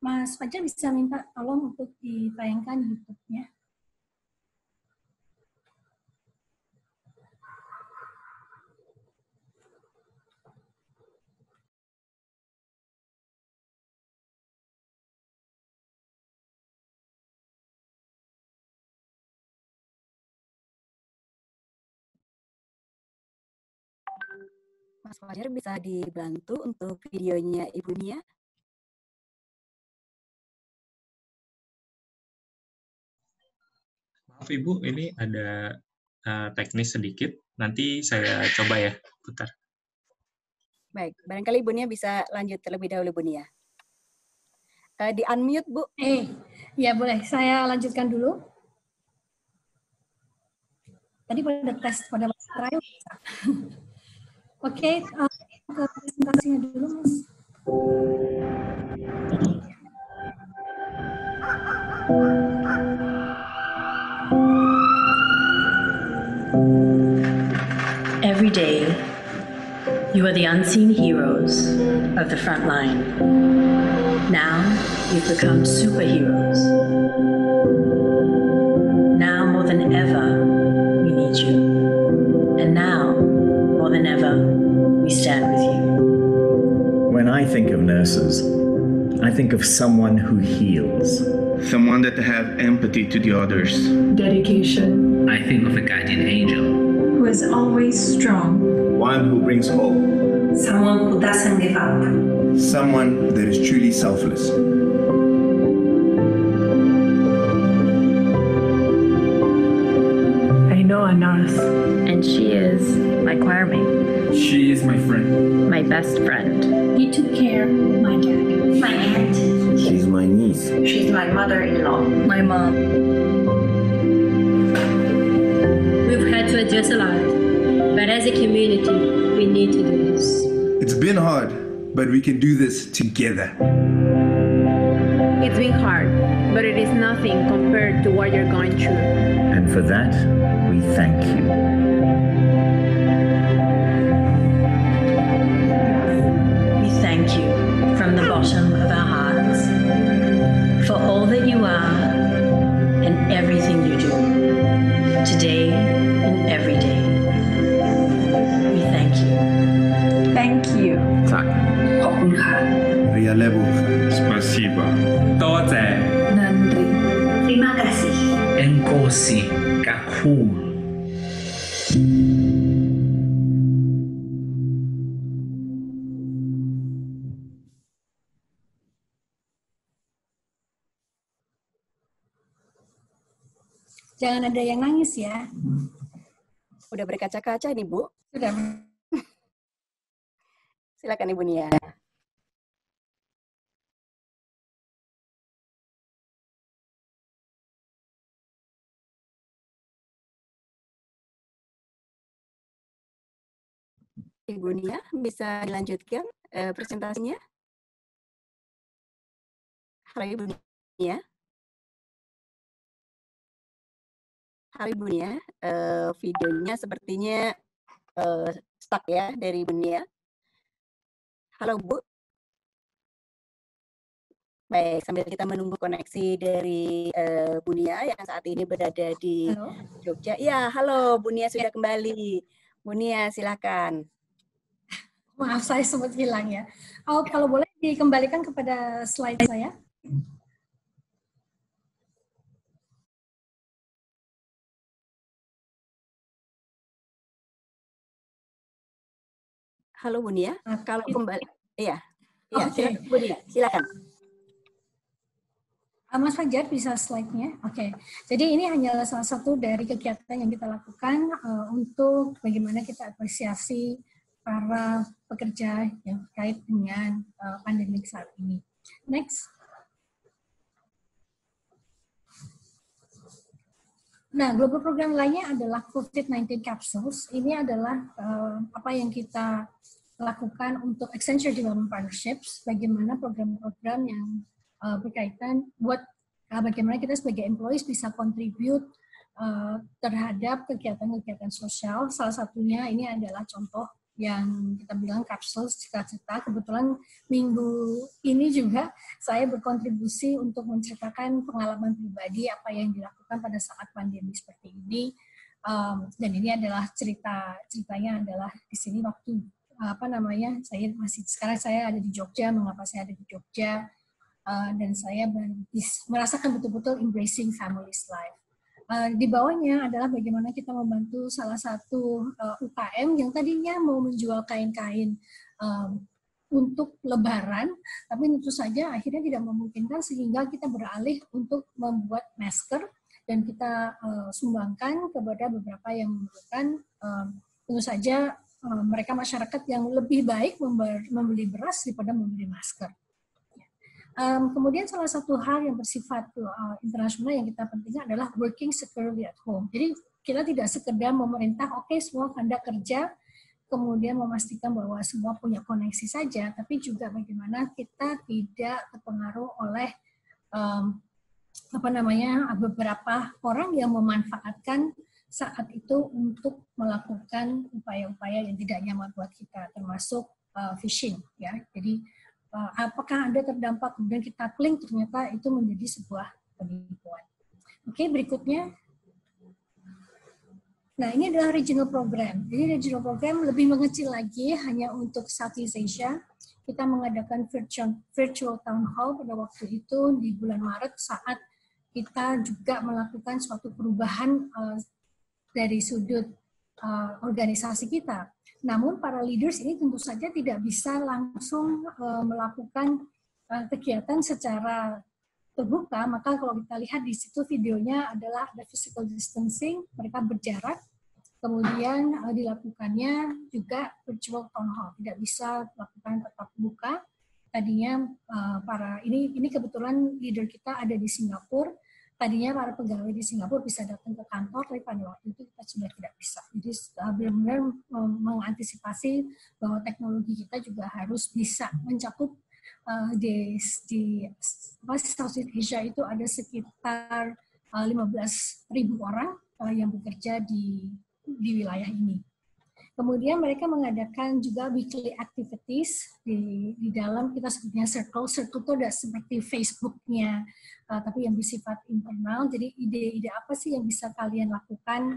Mas Fajar bisa minta tolong untuk ditayangkan YouTube-nya. Mas Fajar bisa dibantu untuk videonya Ibu Nia? Maaf Ibu, ini ada teknis sedikit. Nanti saya coba ya putar. Baik, barangkali Ibu Nia bisa lanjut terlebih dahulu, Bu Nia. Di unmute, Bu. Ya boleh. Saya lanjutkan dulu. Tadi pada tes pada trial. Oke, ke presentasinya dulu, Mas. Every day, you are the unseen heroes of the front line. Now, you've become superheroes. Now, more than ever, we need you. And now, more than ever, we stand with you. When I think of nurses, I think of someone who heals. Someone that have empathy to the others. Dedication. I think of a guardian angel. Who is always strong. One who brings hope. Someone who doesn't give up. Someone that is truly selfless. I know a nurse. And she is my choirmate. She is my friend. My best friend. He took care of my dad. My aunt. She's my niece. She's my mother-in-law. My mom. We've had to adjust a lot, but as a community, we need to do this. It's been hard, but we can do this together. It's been hard, but it is nothing compared to what you're going through. And for that, we thank you. We thank you from the bottom of our hearts for all that you are and everything you do, today and every day. We thank you. Thank you. ขอบคุณค่ะ Rialebu. Spasiba. 多謝 Nandri. Terima kasih. Enkosi kakhulu. Jangan ada yang nangis ya. Udah berkaca-kaca nih, Bu. Sudah. Silakan Ibu Nia. Ibu Nia, bisa dilanjutkan presentasinya? Halo Ibu Nia. Halo Ibu Nia, videonya sepertinya stuck ya dari Ibu Nia. Halo Bu. Baik, sambil kita menunggu koneksi dari Bu Nia yang saat ini berada di Jogja. Ya, halo Bu Nia sudah kembali. Bu Nia, silakan. Maaf, saya sempat hilang ya. Oh, kalau boleh dikembalikan kepada slide saya. Halo Bu Nia, kalau kembali, iya, Okay. Bu Nia, silakan. Mas Fajar bisa slide-nya. Oke. Jadi ini hanyalah salah satu dari kegiatan yang kita lakukan untuk bagaimana kita apresiasi para pekerja yang terkait dengan pandemik saat ini. Next. Nah, global program lainnya adalah COVID-19 Capsules. Ini adalah apa yang kita lakukan untuk Accenture Development Partnerships, bagaimana program-program yang berkaitan buat bagaimana kita sebagai employees bisa contribute terhadap kegiatan-kegiatan sosial. Salah satunya ini adalah contoh yang kita bilang Capsules Cita-Cita. Kebetulan minggu ini juga saya berkontribusi untuk menceritakan pengalaman pribadi apa yang dilakukan pada saat pandemi seperti ini. Dan ini adalah ceritanya adalah di sini waktu sekarang saya ada di Jogja. Mengapa saya ada di Jogja? Dan saya merasakan betul-betul embracing family's life. Di bawahnya adalah bagaimana kita membantu salah satu UKM yang tadinya mau menjual kain-kain untuk lebaran, tapi tentu saja akhirnya tidak memungkinkan sehingga kita beralih untuk membuat masker dan kita sumbangkan kepada beberapa yang membutuhkan. Tentu saja mereka masyarakat yang lebih baik membeli beras daripada membeli masker. Kemudian salah satu hal yang bersifat internasional yang kita pentingkan adalah working securely at home. Jadi kita tidak sekedar memerintah, oke, semua Anda kerja, kemudian memastikan bahwa semua punya koneksi saja, tapi juga bagaimana kita tidak terpengaruh oleh beberapa orang yang memanfaatkan saat itu untuk melakukan upaya-upaya yang tidak nyaman buat kita, termasuk phishing, ya. Jadi apakah Anda terdampak, kemudian kita klik, ternyata itu menjadi sebuah penipuan. Oke, berikutnya. Nah, ini adalah regional program. Jadi regional program lebih mengecil lagi, hanya untuk Southeast Asia. Kita mengadakan virtual town hall pada waktu itu di bulan Maret saat kita juga melakukan suatu perubahan dari sudut organisasi kita. Namun para leaders ini tentu saja tidak bisa langsung melakukan kegiatan secara terbuka, maka kalau kita lihat di situ videonya adalah ada physical distancing, mereka berjarak, kemudian dilakukannya juga virtual town hall, tidak bisa lakukan tetap muka. Tadinya ini kebetulan leader kita ada di Singapura. Tadinya para pegawai di Singapura bisa datang ke kantor, tapi pada waktu itu kita sudah tidak bisa. Jadi benar-benar mengantisipasi bahwa teknologi kita juga harus bisa mencakup di Southeast Asia itu ada sekitar 15.000 orang yang bekerja di wilayah ini. Kemudian mereka mengadakan juga weekly activities di dalam kita sebutnya circle. Circle itu ada seperti Facebook-nya, tapi yang bersifat internal. Jadi ide-ide apa sih yang bisa kalian lakukan,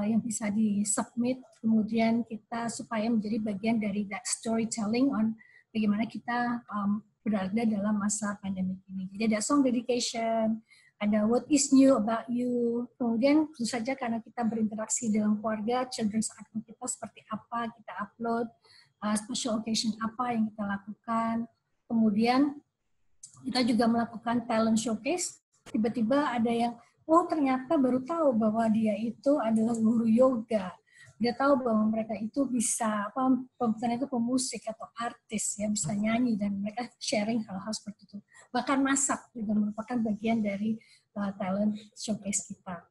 yang bisa di-submit, kemudian kita supaya menjadi bagian dari that storytelling on bagaimana kita berada dalam masa pandemi ini. Jadi ada song dedication, ada what is new about you, kemudian tentu saja karena kita berinteraksi dalam keluarga, children's account kita seperti apa, kita upload, special occasion apa yang kita lakukan, kemudian kita juga melakukan talent showcase, tiba-tiba ada yang, oh ternyata baru tahu bahwa dia itu adalah guru yoga, dia tahu bahwa mereka itu bisa, ternyata pemusik atau artis, ya bisa nyanyi, dan mereka sharing hal-hal seperti itu. Bahkan masak juga merupakan bagian dari talent showcase kita.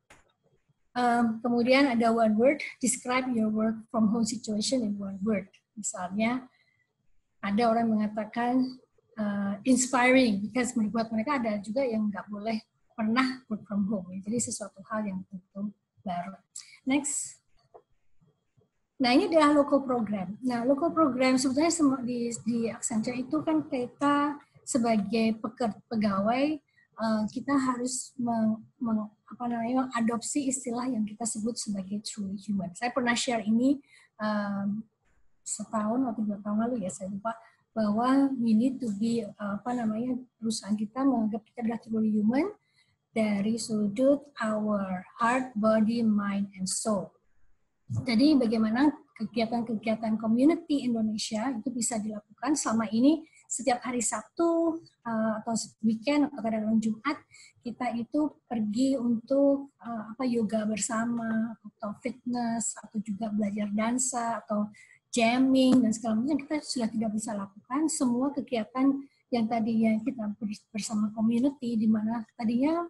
Kemudian ada one word, describe your work from home situation in one word. Misalnya, ada orang mengatakan inspiring, because buat mereka ada juga yang nggak boleh pernah work from home. Jadi sesuatu hal yang tentu baru. Next. Nah, ini adalah local program. Nah, local program sebetulnya di Accenture itu kan kita sebagai pegawai, kita harus mengadopsi istilah yang kita sebut sebagai truly human. Saya pernah share ini setahun atau 2 tahun lalu, ya saya lupa, bahwa we need to be, perusahaan kita menganggap kita adalah truly human dari sudut our heart, body, mind, and soul. Jadi bagaimana kegiatan-kegiatan community Indonesia itu bisa dilakukan selama ini setiap hari Sabtu atau weekend atau kadang-kadang Jumat kita itu pergi untuk yoga bersama atau fitness atau juga belajar dansa atau jamming dan segala macam kita sudah tidak bisa lakukan. Semua kegiatan yang tadinya kita bersama community di mana tadinya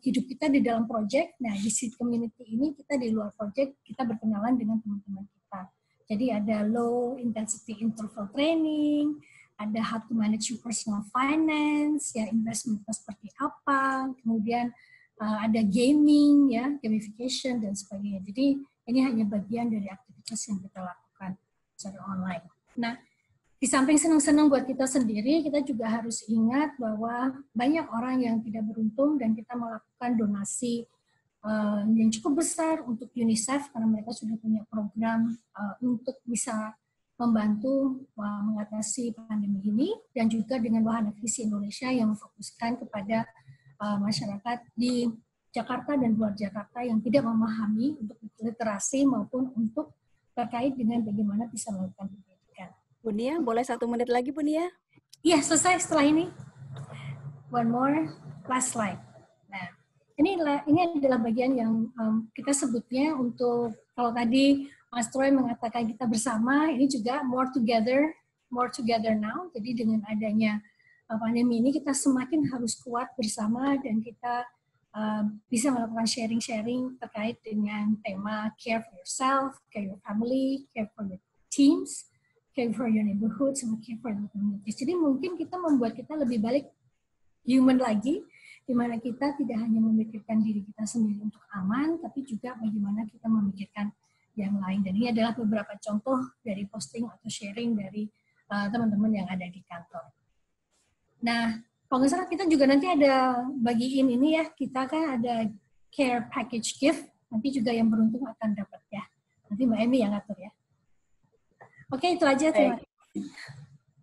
hidup kita di dalam project, nah di community ini kita di luar project, kita berkenalan dengan teman-teman kita. Jadi ada low intensity interval training, ada how to manage your personal finance, ya investment seperti apa, kemudian ada gaming, ya gamification dan sebagainya. Jadi ini hanya bagian dari aktivitas yang kita lakukan secara online. Nah, di samping senang-senang buat kita sendiri, kita juga harus ingat bahwa banyak orang yang tidak beruntung dan kita melakukan donasi yang cukup besar untuk UNICEF karena mereka sudah punya program untuk bisa membantu mengatasi pandemi ini dan juga dengan Wahana Visi Indonesia yang memfokuskan kepada masyarakat di Jakarta dan luar Jakarta yang tidak memahami untuk literasi maupun untuk terkait dengan bagaimana bisa melakukan pendidikan. Bu Nia, boleh 1 menit lagi Bu Nia? Iya, selesai setelah ini. One more, last slide. Nah, ini adalah bagian yang kita sebutnya untuk, kalau tadi Mas Troy mengatakan kita bersama, ini juga more together now. Jadi dengan adanya pandemi ini kita semakin harus kuat bersama dan kita bisa melakukan sharing-sharing terkait dengan tema care for yourself, care your family, care for your teams, care for your neighborhood, sama care for your community. Jadi mungkin kita membuat kita lebih balik human lagi, di mana kita tidak hanya memikirkan diri kita sendiri untuk aman, tapi juga bagaimana kita memikirkan yang lain. Dan ini adalah beberapa contoh dari posting atau sharing dari teman-teman yang ada di kantor. Nah, kalau nggak salah kita juga nanti ada bagiin ini ya, kita kan ada care package gift, nanti juga yang beruntung akan dapat ya. Nanti Mbak Emi yang ngatur ya. Oke, itu aja. Terima kasih.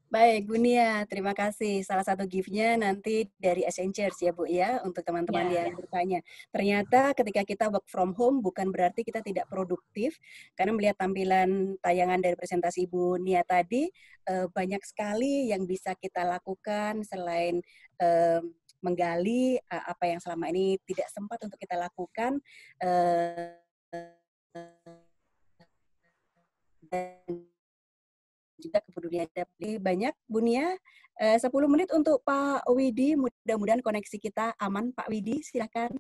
Baik, Bu Nia, terima kasih. Salah satu gift-nya nanti dari Essentials ya, Bu, ya, untuk teman-teman yang bertanya. Ternyata ketika kita work from home bukan berarti kita tidak produktif, karena melihat tampilan tayangan dari presentasi Bu Nia tadi, banyak sekali yang bisa kita lakukan selain menggali apa yang selama ini tidak sempat untuk kita lakukan, dan juga kepedulian lebih banyak. Bu Nia, 10 menit untuk Pak Widi, mudah-mudahan koneksi kita aman. Pak Widi, silakan.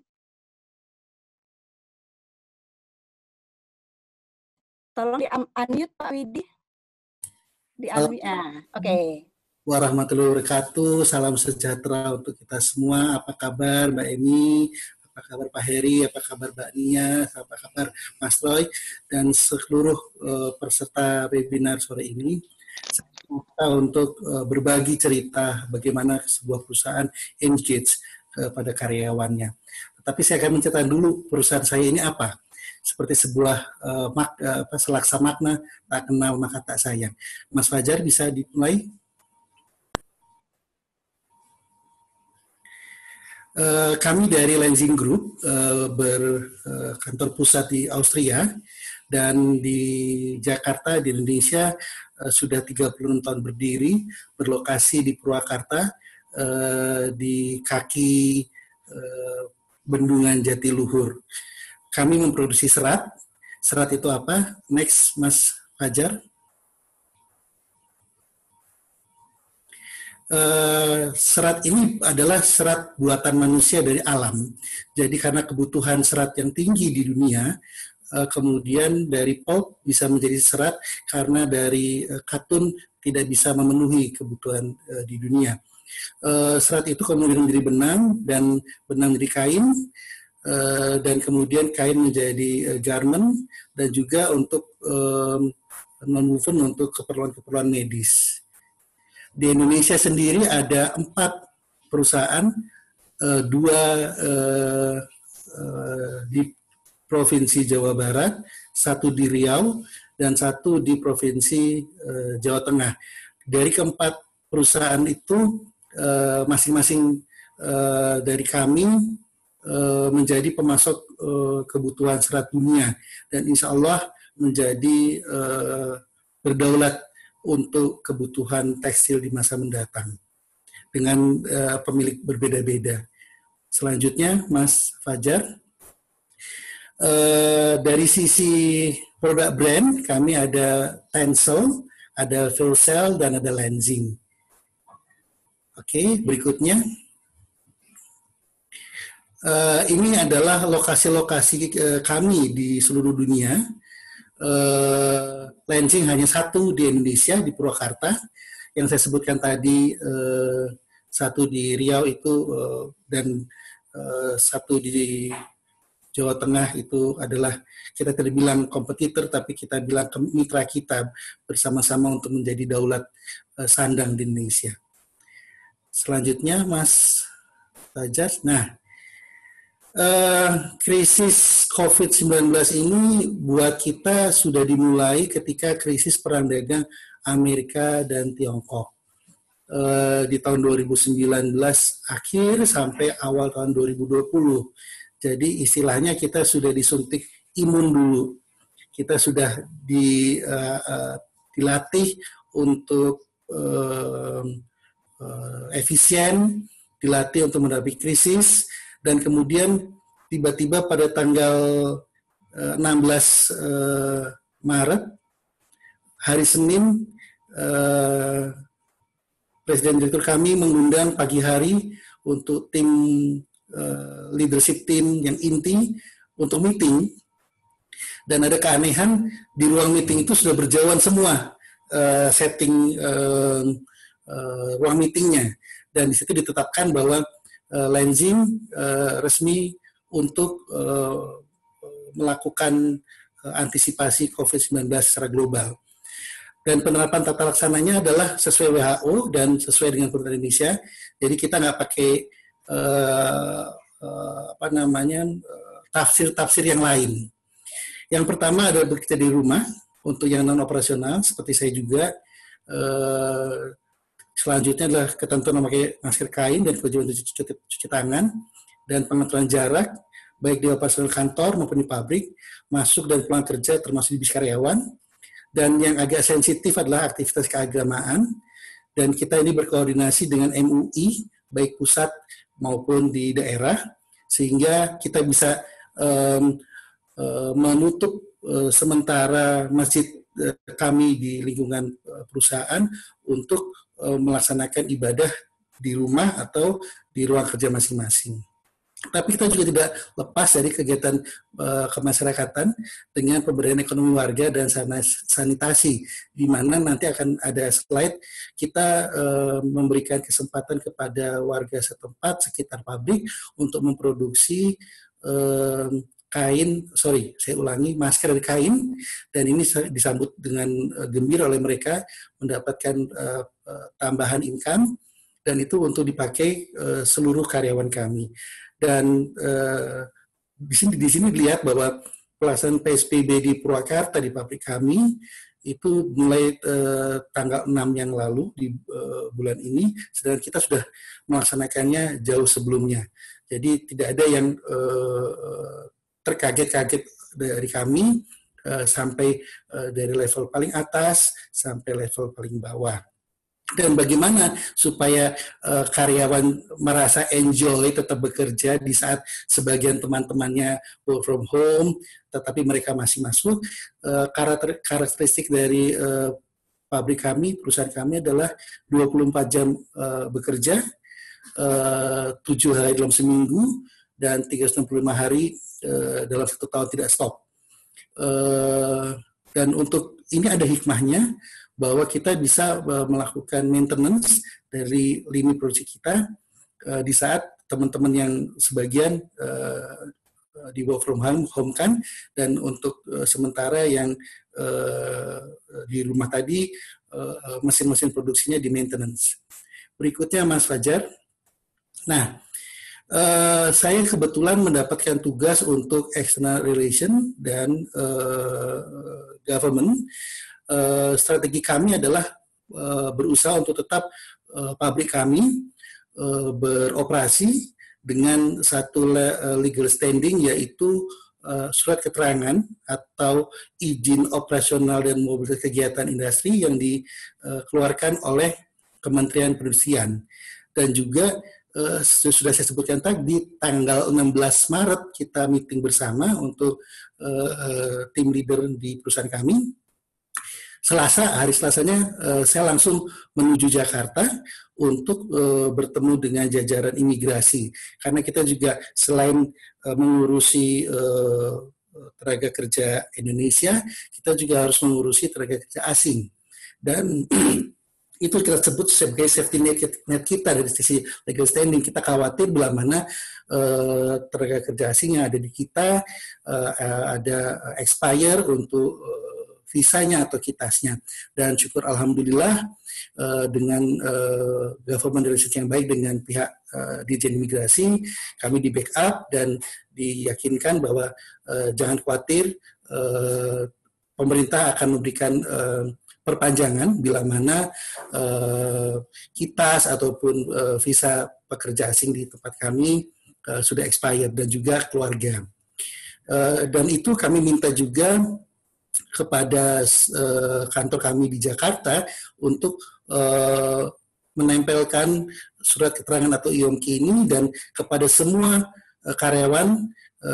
Tolong di-unmute Pak Widi. Di-unmute. Oke. Warahmatullahi wabarakatuh, salam sejahtera untuk kita semua. Apa kabar Mbak Emi? Apa kabar Pak Heri? Apa kabar Mbak Nia? Apa kabar Mas Roy? Dan seluruh peserta webinar sore ini. Saya untuk berbagi cerita bagaimana sebuah perusahaan engage kepada karyawannya. Tapi saya akan menceritakan dulu perusahaan saya ini apa. Seperti sebuah selaksa makna, tak kenal maka tak sayang. Mas Fajar bisa dimulai? Kami dari Lenzing Group berkantor pusat di Austria dan di Jakarta, di Indonesia sudah 36 tahun berdiri, berlokasi di Purwakarta, di kaki Bendungan Jatiluhur. Kami memproduksi serat. Serat itu apa? Next, Mas Fajar. Serat ini adalah serat buatan manusia dari alam. Jadi karena kebutuhan serat yang tinggi di dunia, kemudian dari pulp bisa menjadi serat karena dari katun tidak bisa memenuhi kebutuhan di dunia. Serat itu kemudian menjadi benang dan benang menjadi kain, dan kemudian kain menjadi garment dan juga untuk non-woven untuk keperluan-keperluan medis. Di Indonesia sendiri ada 4 perusahaan, 2 di Provinsi Jawa Barat, 1 di Riau, dan 1 di Provinsi Jawa Tengah. Dari keempat perusahaan itu, masing-masing dari kami menjadi pemasok kebutuhan serat dunia, dan insya Allah menjadi berdaulat untuk kebutuhan tekstil di masa mendatang dengan pemilik berbeda-beda. Selanjutnya, Mas Fajar. Dari sisi produk brand, kami ada Tencel, ada Fulcell, dan ada Lenzing. Oke, berikutnya. Ini adalah lokasi-lokasi kami di seluruh dunia. Lenzing hanya 1 di Indonesia, di Purwakarta. Yang saya sebutkan tadi, 1 di Riau itu, dan 1 di Jawa Tengah itu adalah, kita tidak bilang kompetitor, tapi kita bilang mitra kita bersama-sama untuk menjadi daulat sandang di Indonesia. Selanjutnya, Mas Fajar. Nah, krisis COVID-19 ini buat kita sudah dimulai ketika krisis perang dagang Amerika dan Tiongkok. Di tahun 2019 akhir sampai awal tahun 2020. Jadi istilahnya kita sudah disuntik imun dulu. Kita sudah dilatih untuk efisien, dilatih untuk menghadapi krisis, dan kemudian tiba-tiba pada tanggal 16 Maret, hari Senin, Presiden Direktur kami mengundang pagi hari untuk tim leadership team yang inti untuk meeting, dan ada keanehan di ruang meeting itu sudah berjauhan semua setting ruang meetingnya, dan di situ ditetapkan bahwa Lenzing resmi untuk melakukan antisipasi COVID-19 secara global. Dan penerapan tata laksananya adalah sesuai WHO dan sesuai dengan pemerintah Indonesia. Jadi kita nggak pakai tafsir-tafsir yang lain. Yang pertama adalah bekerja di rumah untuk yang non operasional seperti saya juga. Selanjutnya adalah ketentuan memakai masker kain dan kewajiban cuci tangan dan pengaturan jarak baik di operasional kantor maupun di pabrik, masuk dan pulang kerja termasuk di bis karyawan. Dan yang agak sensitif adalah aktivitas keagamaan, dan kita ini berkoordinasi dengan MUI baik pusat maupun di daerah, sehingga kita bisa menutup sementara masjid kami di lingkungan perusahaan untuk melaksanakan ibadah di rumah atau di ruang kerja masing-masing. Tapi kita juga tidak lepas dari kegiatan kemasyarakatan dengan pemberdayaan ekonomi warga dan sanitasi, di mana nanti akan ada slide kita memberikan kesempatan kepada warga setempat sekitar pabrik untuk memproduksi masker dari kain, dan ini disambut dengan gembira oleh mereka mendapatkan tambahan income, dan itu untuk dipakai seluruh karyawan kami. Dan di sini dilihat bahwa pelaksanaan PSBB di Purwakarta di pabrik kami itu mulai tanggal 6 yang lalu di bulan ini, sedangkan kita sudah melaksanakannya jauh sebelumnya. Jadi tidak ada yang terkaget-kaget dari kami sampai dari level paling atas sampai level paling bawah. Dan bagaimana supaya karyawan merasa enjoy tetap bekerja di saat sebagian teman-temannya work from home, tetapi mereka masih masuk. Karakteristik dari pabrik kami, perusahaan kami adalah 24 jam bekerja, 7 hari dalam seminggu, dan 365 hari dalam 1 tahun tidak stop. Dan untuk ini ada hikmahnya, bahwa kita bisa melakukan maintenance dari lini produksi kita di saat teman-teman yang sebagian di work from home kan, dan untuk sementara yang di rumah tadi mesin-mesin produksinya di maintenance. Berikutnya Mas Fajar. Nah, saya kebetulan mendapatkan tugas untuk external relation dan government. Strategi kami adalah berusaha untuk tetap pabrik kami beroperasi dengan satu legal standing, yaitu surat keterangan atau izin operasional dan mobilitas kegiatan industri yang dikeluarkan oleh Kementerian Perindustrian. Dan juga sudah saya sebutkan tadi, tanggal 16 Maret kita meeting bersama untuk tim leader di perusahaan kami. Hari Selasanya saya langsung menuju Jakarta untuk bertemu dengan jajaran imigrasi, karena kita juga selain mengurusi tenaga kerja Indonesia, kita juga harus mengurusi tenaga kerja asing, dan itu kita sebut sebagai safety net kita dari sisi legal standing. Kita khawatir bila mana tenaga kerja asing yang ada di kita ada expire untuk visanya atau kitasnya. Dan syukur alhamdulillah dengan government relationship yang baik dengan pihak Dirjen Imigrasi, kami di backup dan diyakinkan bahwa jangan khawatir, pemerintah akan memberikan perpanjangan bila mana kitas ataupun visa pekerja asing di tempat kami sudah expired, dan juga keluarga. Dan itu kami minta juga kepada kantor kami di Jakarta untuk menempelkan surat keterangan atau IOMQ ini, dan kepada semua karyawan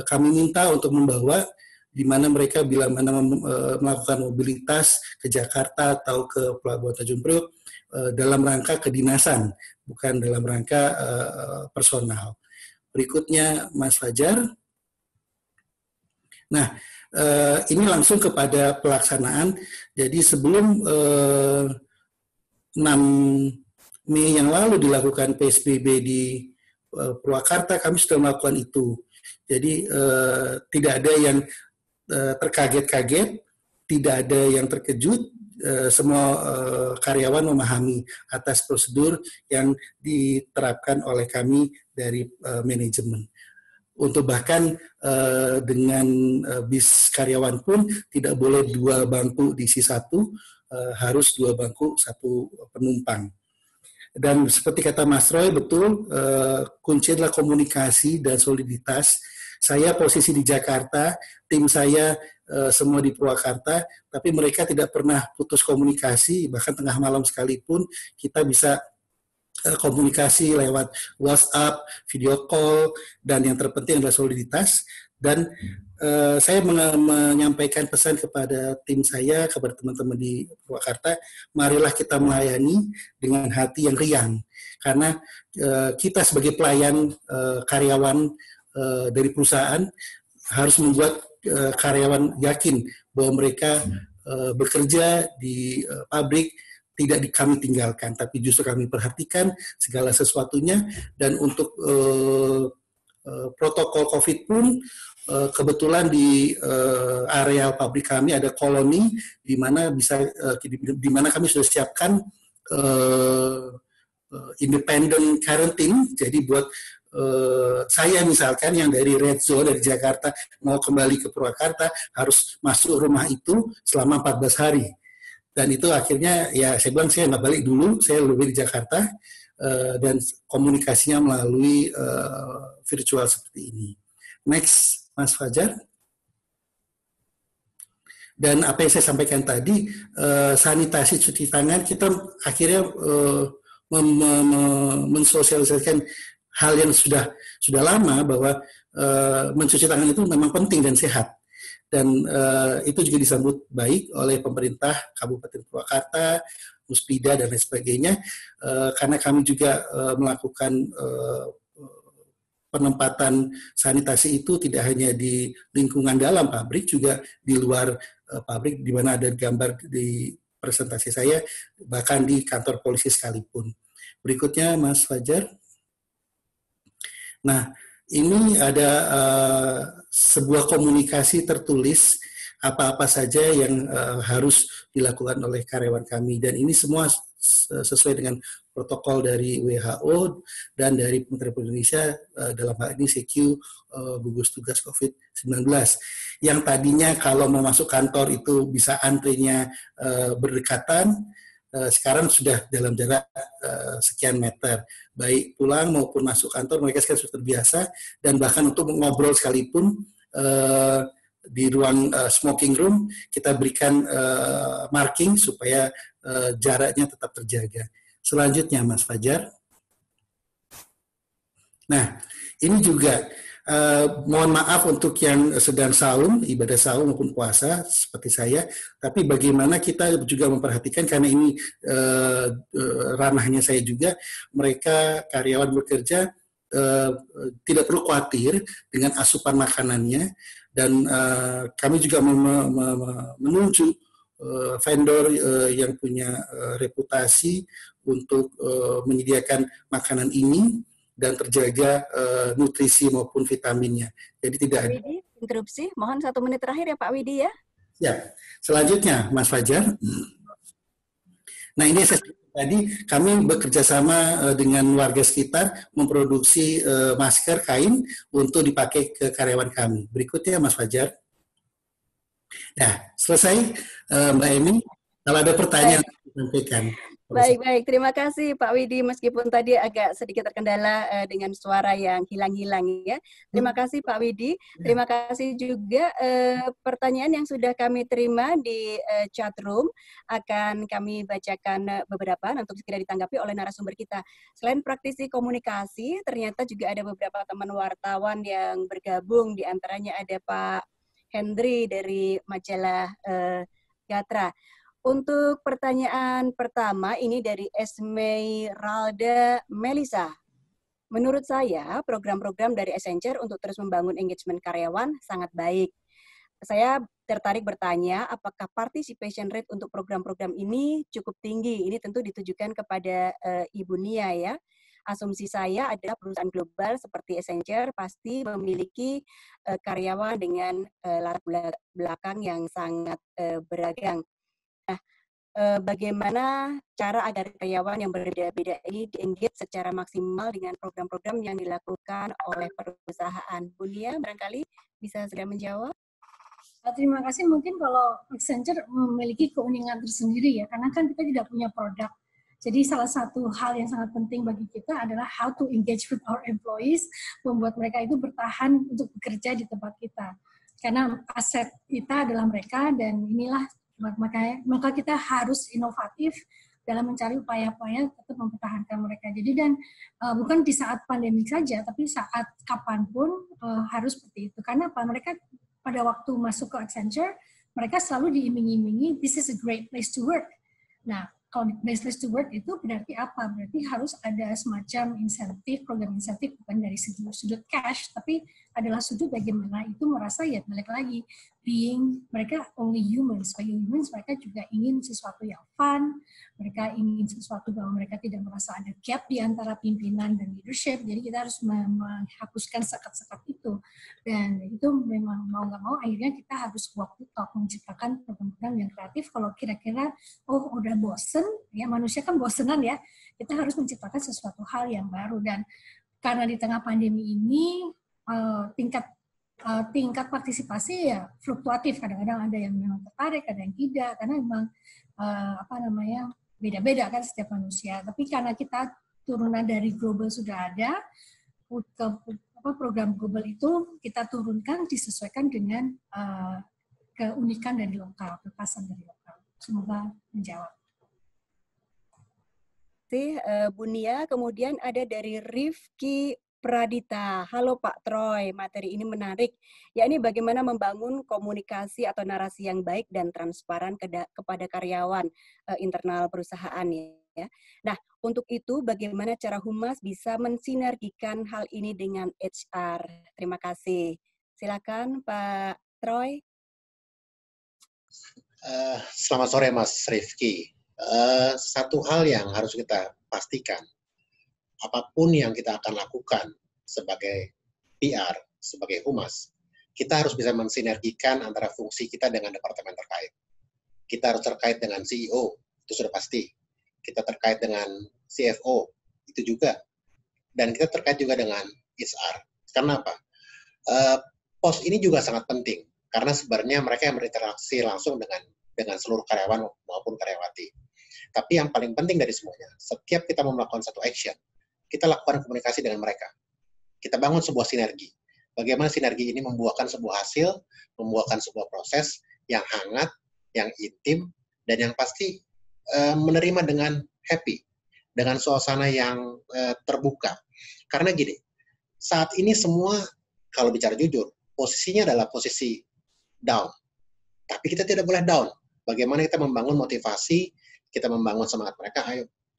kami minta untuk membawa, di mana mereka bila mana melakukan mobilitas ke Jakarta atau ke Pelabuhan Tanjung Priok dalam rangka kedinasan, bukan dalam rangka personal. Berikutnya Mas Fajar. Nah, ini langsung kepada pelaksanaan. Jadi sebelum 6 Mei yang lalu dilakukan PSBB di Purwakarta, kami sudah melakukan itu. Jadi tidak ada yang terkaget-kaget, tidak ada yang terkejut, semua karyawan memahami atas prosedur yang diterapkan oleh kami dari manajemen. Untuk bahkan dengan bis karyawan pun tidak boleh 2 bangku diisi 1, harus 2 bangku 1 penumpang. Dan seperti kata Mas Roy, betul, kunci adalah komunikasi dan soliditas. Saya posisi di Jakarta, tim saya semua di Purwakarta, tapi mereka tidak pernah putus komunikasi, bahkan tengah malam sekalipun kita bisa komunikasi lewat WhatsApp, video call, dan yang terpenting adalah soliditas. Dan saya menyampaikan pesan kepada tim saya, kepada teman-teman di Purwakarta, marilah kita melayani dengan hati yang riang, karena kita sebagai pelayan karyawan dari perusahaan harus membuat karyawan yakin bahwa mereka bekerja di pabrik tidak kami tinggalkan, tapi justru kami perhatikan segala sesuatunya. Dan untuk protokol COVID pun kebetulan di area pabrik kami ada koloni di mana kami sudah siapkan independent quarantine. Jadi buat saya misalkan yang dari red zone dari Jakarta mau kembali ke Purwakarta harus masuk rumah itu selama 14 hari. Dan itu akhirnya ya saya bilang saya nggak balik dulu, saya lebih di Jakarta, dan komunikasinya melalui virtual seperti ini. Next, Mas Fajar. Dan apa yang saya sampaikan tadi, sanitasi cuci tangan, kita akhirnya mensosialisasikan hal yang sudah lama, bahwa mencuci tangan itu memang penting dan sehat. Dan itu juga disambut baik oleh pemerintah Kabupaten Purwakarta, Muspida, dan lain sebagainya, karena kami juga melakukan penempatan sanitasi itu tidak hanya di lingkungan dalam pabrik, juga di luar pabrik, di mana ada gambar di presentasi saya, bahkan di kantor polisi sekalipun. Berikutnya Mas Fajar. Nah, ini ada sebuah komunikasi tertulis apa-apa saja yang harus dilakukan oleh karyawan kami, dan ini semua sesuai dengan protokol dari WHO dan dari Kementerian Indonesia, dalam hal ini CQ gugus tugas COVID-19. Yang tadinya kalau mau masuk kantor itu bisa antrinya berdekatan, sekarang sudah dalam jarak sekian meter. Baik pulang maupun masuk kantor, mereka sekarang sudah terbiasa, dan bahkan untuk ngobrol sekalipun di ruang smoking room kita berikan marking supaya jaraknya tetap terjaga. Selanjutnya Mas Fajar. Nah, ini juga mohon maaf untuk yang sedang saum, ibadah saum maupun puasa seperti saya, tapi bagaimana kita juga memperhatikan, karena ini ranahnya saya juga, mereka karyawan bekerja tidak perlu khawatir dengan asupan makanannya, dan kami juga menuju vendor yang punya reputasi untuk menyediakan makanan ini dan terjaga nutrisi maupun vitaminnya. Jadi tidak ada. Widi, interupsi. Mohon 1 menit terakhir ya Pak Widi ya. Ya. Selanjutnya Mas Fajar. Nah, ini saya tadi kami bekerja sama dengan warga sekitar memproduksi masker kain untuk dipakai ke karyawan kami. Berikutnya Mas Fajar. Nah, selesai Mbak Emi. Kalau ada pertanyaan sampaikan. Baik. Terima kasih Pak Widi, meskipun tadi agak sedikit terkendala dengan suara yang hilang-hilang ya. Terima kasih Pak Widi. Terima kasih juga pertanyaan yang sudah kami terima di chat room. Akan kami bacakan beberapa untuk segera ditanggapi oleh narasumber kita. Selain praktisi komunikasi, ternyata juga ada beberapa teman wartawan yang bergabung. Di antaranya ada Pak Hendri dari majalah Gatra. Untuk pertanyaan pertama, ini dari Esmeralda Melisa. Menurut saya, program-program dari Accenture untuk terus membangun engagement karyawan sangat baik. Saya tertarik bertanya, apakah participation rate untuk program-program ini cukup tinggi? Ini tentu ditujukan kepada Ibu Nia ya. Asumsi saya adalah perusahaan global seperti Accenture pasti memiliki karyawan dengan latar belakang yang sangat beragam. Nah, bagaimana cara agar karyawan yang berbeda-beda ini di-engage secara maksimal dengan program-program yang dilakukan oleh perusahaan? Bu Nia, barangkali bisa segera menjawab. Terima kasih. Mungkin kalau Accenture memiliki keunikan tersendiri ya, karena kan kita tidak punya produk. Jadi salah satu hal yang sangat penting bagi kita adalah how to engage with our employees, membuat mereka itu bertahan untuk bekerja di tempat kita. Karena aset kita adalah mereka, dan inilah maka kita harus inovatif dalam mencari upaya-upaya untuk mempertahankan mereka. Jadi dan bukan di saat pandemi saja, tapi saat kapanpun harus seperti itu. Karena apa? Mereka pada waktu masuk ke Accenture, mereka selalu diiming-imingi, this is a great place to work. Nah, kalau great place to work itu berarti apa? Berarti harus ada semacam insentif, program insentif, bukan dari sudut cash, tapi adalah sudut bagaimana itu merasa ya balik lagi, being mereka only humans. Sebagai humans, mereka juga ingin sesuatu yang fun, mereka ingin sesuatu bahwa mereka tidak merasa ada gap di antara pimpinan dan leadership, jadi kita harus menghapuskan sekat-sekat itu. Dan itu memang mau nggak mau akhirnya kita harus walk the talk, menciptakan program-program yang kreatif. Kalau kira-kira, oh udah bosen, ya manusia kan bosenan ya, kita harus menciptakan sesuatu hal yang baru. Dan karena di tengah pandemi ini, tingkat partisipasi ya fluktuatif, kadang-kadang ada yang memang tertarik, ada yang tidak, karena memang beda-beda kan setiap manusia. Tapi karena kita turunan dari global sudah ada, program global itu kita turunkan disesuaikan dengan keunikan dari lokal, kekhasan dari lokal. Semoga menjawab. Bu Nia, kemudian ada dari Rifki Pradita. Halo Pak Troy, materi ini menarik. Ya, ini bagaimana membangun komunikasi atau narasi yang baik dan transparan kepada karyawan internal perusahaan ya. Nah, untuk itu bagaimana cara Humas bisa mensinergikan hal ini dengan HR? Terima kasih. Silakan Pak Troy. Selamat sore Mas Rifki. Satu hal yang harus kita pastikan, apapun yang kita akan lakukan sebagai PR, sebagai Humas, kita harus bisa mensinergikan antara fungsi kita dengan departemen terkait. Kita harus terkait dengan CEO, itu sudah pasti. Kita terkait dengan CFO, itu juga. Dan kita terkait juga dengan HR. Karena apa? Pos ini juga sangat penting, karena sebenarnya mereka yang berinteraksi langsung dengan seluruh karyawan maupun karyawati. Tapi yang paling penting dari semuanya, setiap kita mau melakukan satu action, kita lakukan komunikasi dengan mereka. Kita bangun sebuah sinergi. Bagaimana sinergi ini membuahkan sebuah hasil, membuahkan sebuah proses yang hangat, yang intim, dan yang pasti menerima dengan happy, dengan suasana yang terbuka. Karena gini, saat ini semua, kalau bicara jujur, posisinya adalah posisi down. Tapi kita tidak boleh down. Bagaimana kita membangun motivasi, kita membangun semangat mereka,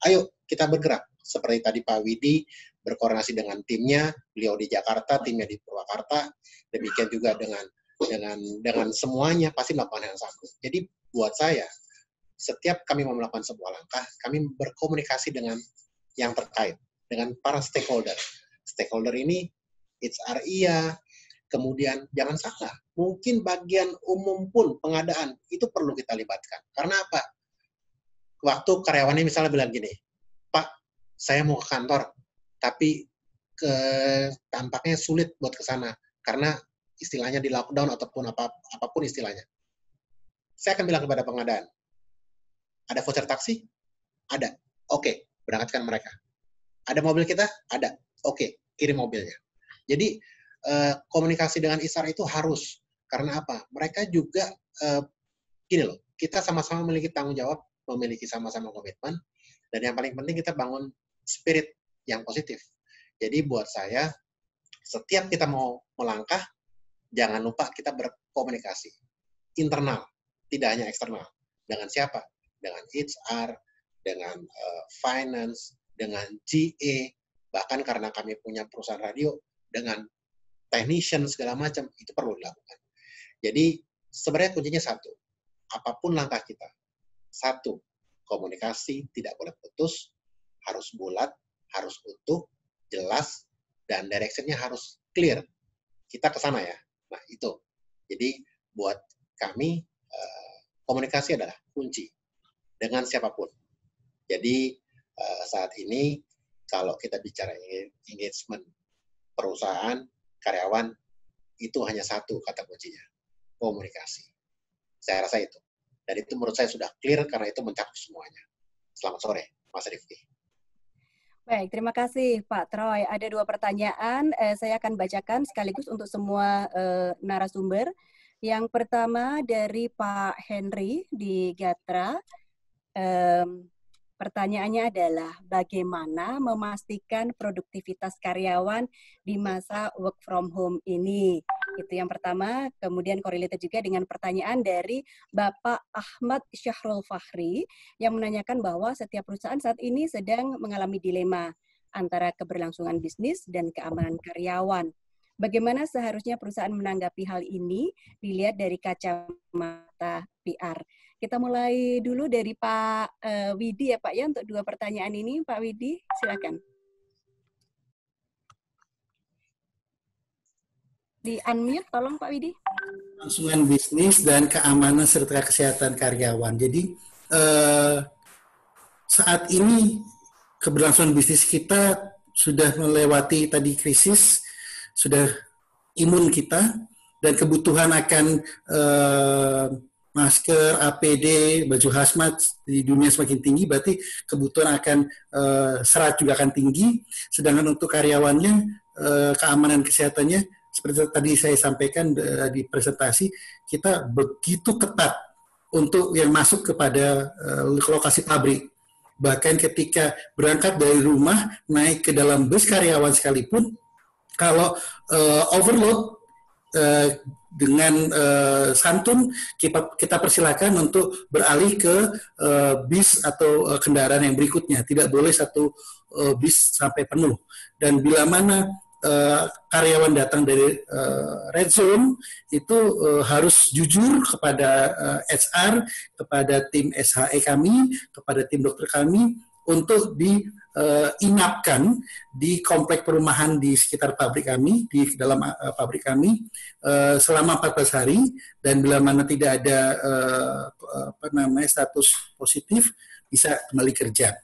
ayo kita bergerak. Seperti tadi Pak Widi berkoordinasi dengan timnya, beliau di Jakarta, timnya di Purwakarta, demikian juga dengan semuanya pasti melakukan hal yang sama. Jadi buat saya, setiap kami mau melakukan sebuah langkah, kami berkomunikasi dengan yang terkait, dengan para stakeholder. Stakeholder ini HR iya, kemudian jangan salah, mungkin bagian umum pun pengadaan itu perlu kita libatkan. Karena apa? Waktu karyawannya misalnya bilang gini, Pak, saya mau ke kantor, tapi tampaknya sulit buat ke sana karena istilahnya di lockdown ataupun apapun istilahnya. Saya akan bilang kepada pengadaan, ada voucher taksi? Ada. Oke, berangkatkan mereka. Ada mobil kita? Ada. Oke, kirim mobilnya. Jadi komunikasi dengan ISAR itu harus. Karena apa? Mereka juga gini loh, kita sama-sama memiliki tanggung jawab, memiliki sama-sama komitmen, dan yang paling penting kita bangun spirit yang positif. Jadi buat saya, setiap kita mau melangkah, jangan lupa kita berkomunikasi internal, tidak hanya eksternal. Dengan siapa? Dengan HR, dengan finance, dengan GA, bahkan karena kami punya perusahaan radio, dengan technician segala macam, itu perlu dilakukan. Jadi sebenarnya kuncinya satu, apapun langkah kita, satu, komunikasi tidak boleh putus, harus bulat, harus utuh, jelas, dan direction-nya harus clear. Kita ke sana ya. Nah, itu. Jadi, buat kami, komunikasi adalah kunci dengan siapapun. Jadi, saat ini, kalau kita bicara engagement perusahaan, karyawan, itu hanya satu kata kuncinya, komunikasi. Saya rasa itu. Dan itu menurut saya sudah clear karena itu mencakup semuanya. Selamat sore, Mas Rifki. Baik, terima kasih Pak Troy. Ada 2 pertanyaan, saya akan bacakan sekaligus untuk semua narasumber. Yang pertama dari Pak Henry di Gatra. Pertanyaannya adalah bagaimana memastikan produktivitas karyawan di masa work from home ini? Itu yang pertama. Kemudian correlated juga dengan pertanyaan dari Bapak Ahmad Syahrul Fahri yang menanyakan bahwa setiap perusahaan saat ini sedang mengalami dilema antara keberlangsungan bisnis dan keamanan karyawan. Bagaimana seharusnya perusahaan menanggapi hal ini dilihat dari kacamata PR? Kita mulai dulu dari Pak Widi ya Pak ya untuk 2 pertanyaan ini. Pak Widi, silakan. Di unmute tolong Pak Widi. Kelangsungan bisnis dan keamanan serta kesehatan karyawan. Jadi saat ini keberlangsungan bisnis kita sudah melewati tadi krisis, sudah imun kita, dan kebutuhan akan masker, APD, baju hazmat di dunia semakin tinggi, berarti kebutuhan akan serat juga akan tinggi. Sedangkan untuk karyawannya, keamanan kesehatannya, seperti tadi saya sampaikan di presentasi, kita begitu ketat untuk yang masuk kepada lokasi pabrik. Bahkan ketika berangkat dari rumah, naik ke dalam bus karyawan sekalipun, kalau overload, dengan santun kita persilakan untuk beralih ke bis atau kendaraan yang berikutnya. Tidak boleh satu bis sampai penuh. Dan bila mana karyawan datang dari red zone, itu harus jujur kepada HR, kepada tim SHE kami, kepada tim dokter kami, untuk diinapkan di komplek perumahan di sekitar pabrik kami, di dalam pabrik kami selama 14 hari, dan bila mana tidak ada status positif, bisa kembali kerja.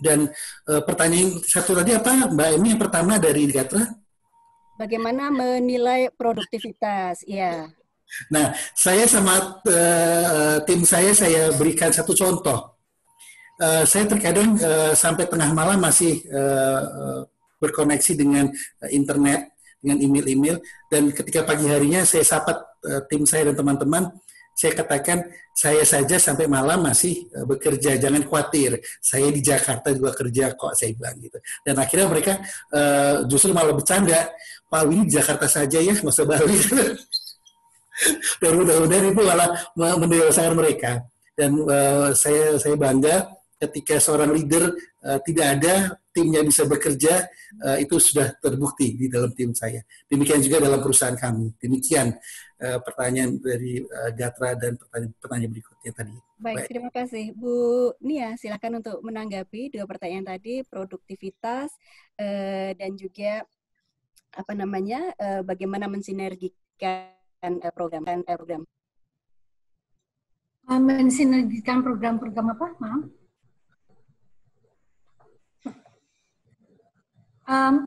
Dan pertanyaan satu tadi apa Mbak Emi, yang pertama dari Gatra? Bagaimana menilai produktivitas? Ya. Nah, saya sama tim saya berikan satu contoh. Saya terkadang sampai tengah malam masih berkoneksi dengan internet, dengan email-email, dan ketika pagi harinya saya sapa tim saya dan teman-teman, saya katakan saya saja sampai malam masih bekerja, jangan khawatir, saya di Jakarta juga kerja kok, saya bilang gitu. Dan akhirnya mereka justru malah bercanda, Pak Willy di Jakarta saja ya, nggak usah balik. Dan mudah-mudahan itu malah mendewasakan mereka. Dan saya bangga ketika seorang leader tidak ada, timnya bisa bekerja, itu sudah terbukti di dalam tim saya. Demikian juga dalam perusahaan kami. Demikian pertanyaan dari Gatra dan pertanyaan berikutnya tadi. Baik, terima kasih. Bu Nia, silakan untuk menanggapi 2 pertanyaan tadi, produktivitas dan juga bagaimana mensinergikan program. Mensinergikan program-program apa? Maaf.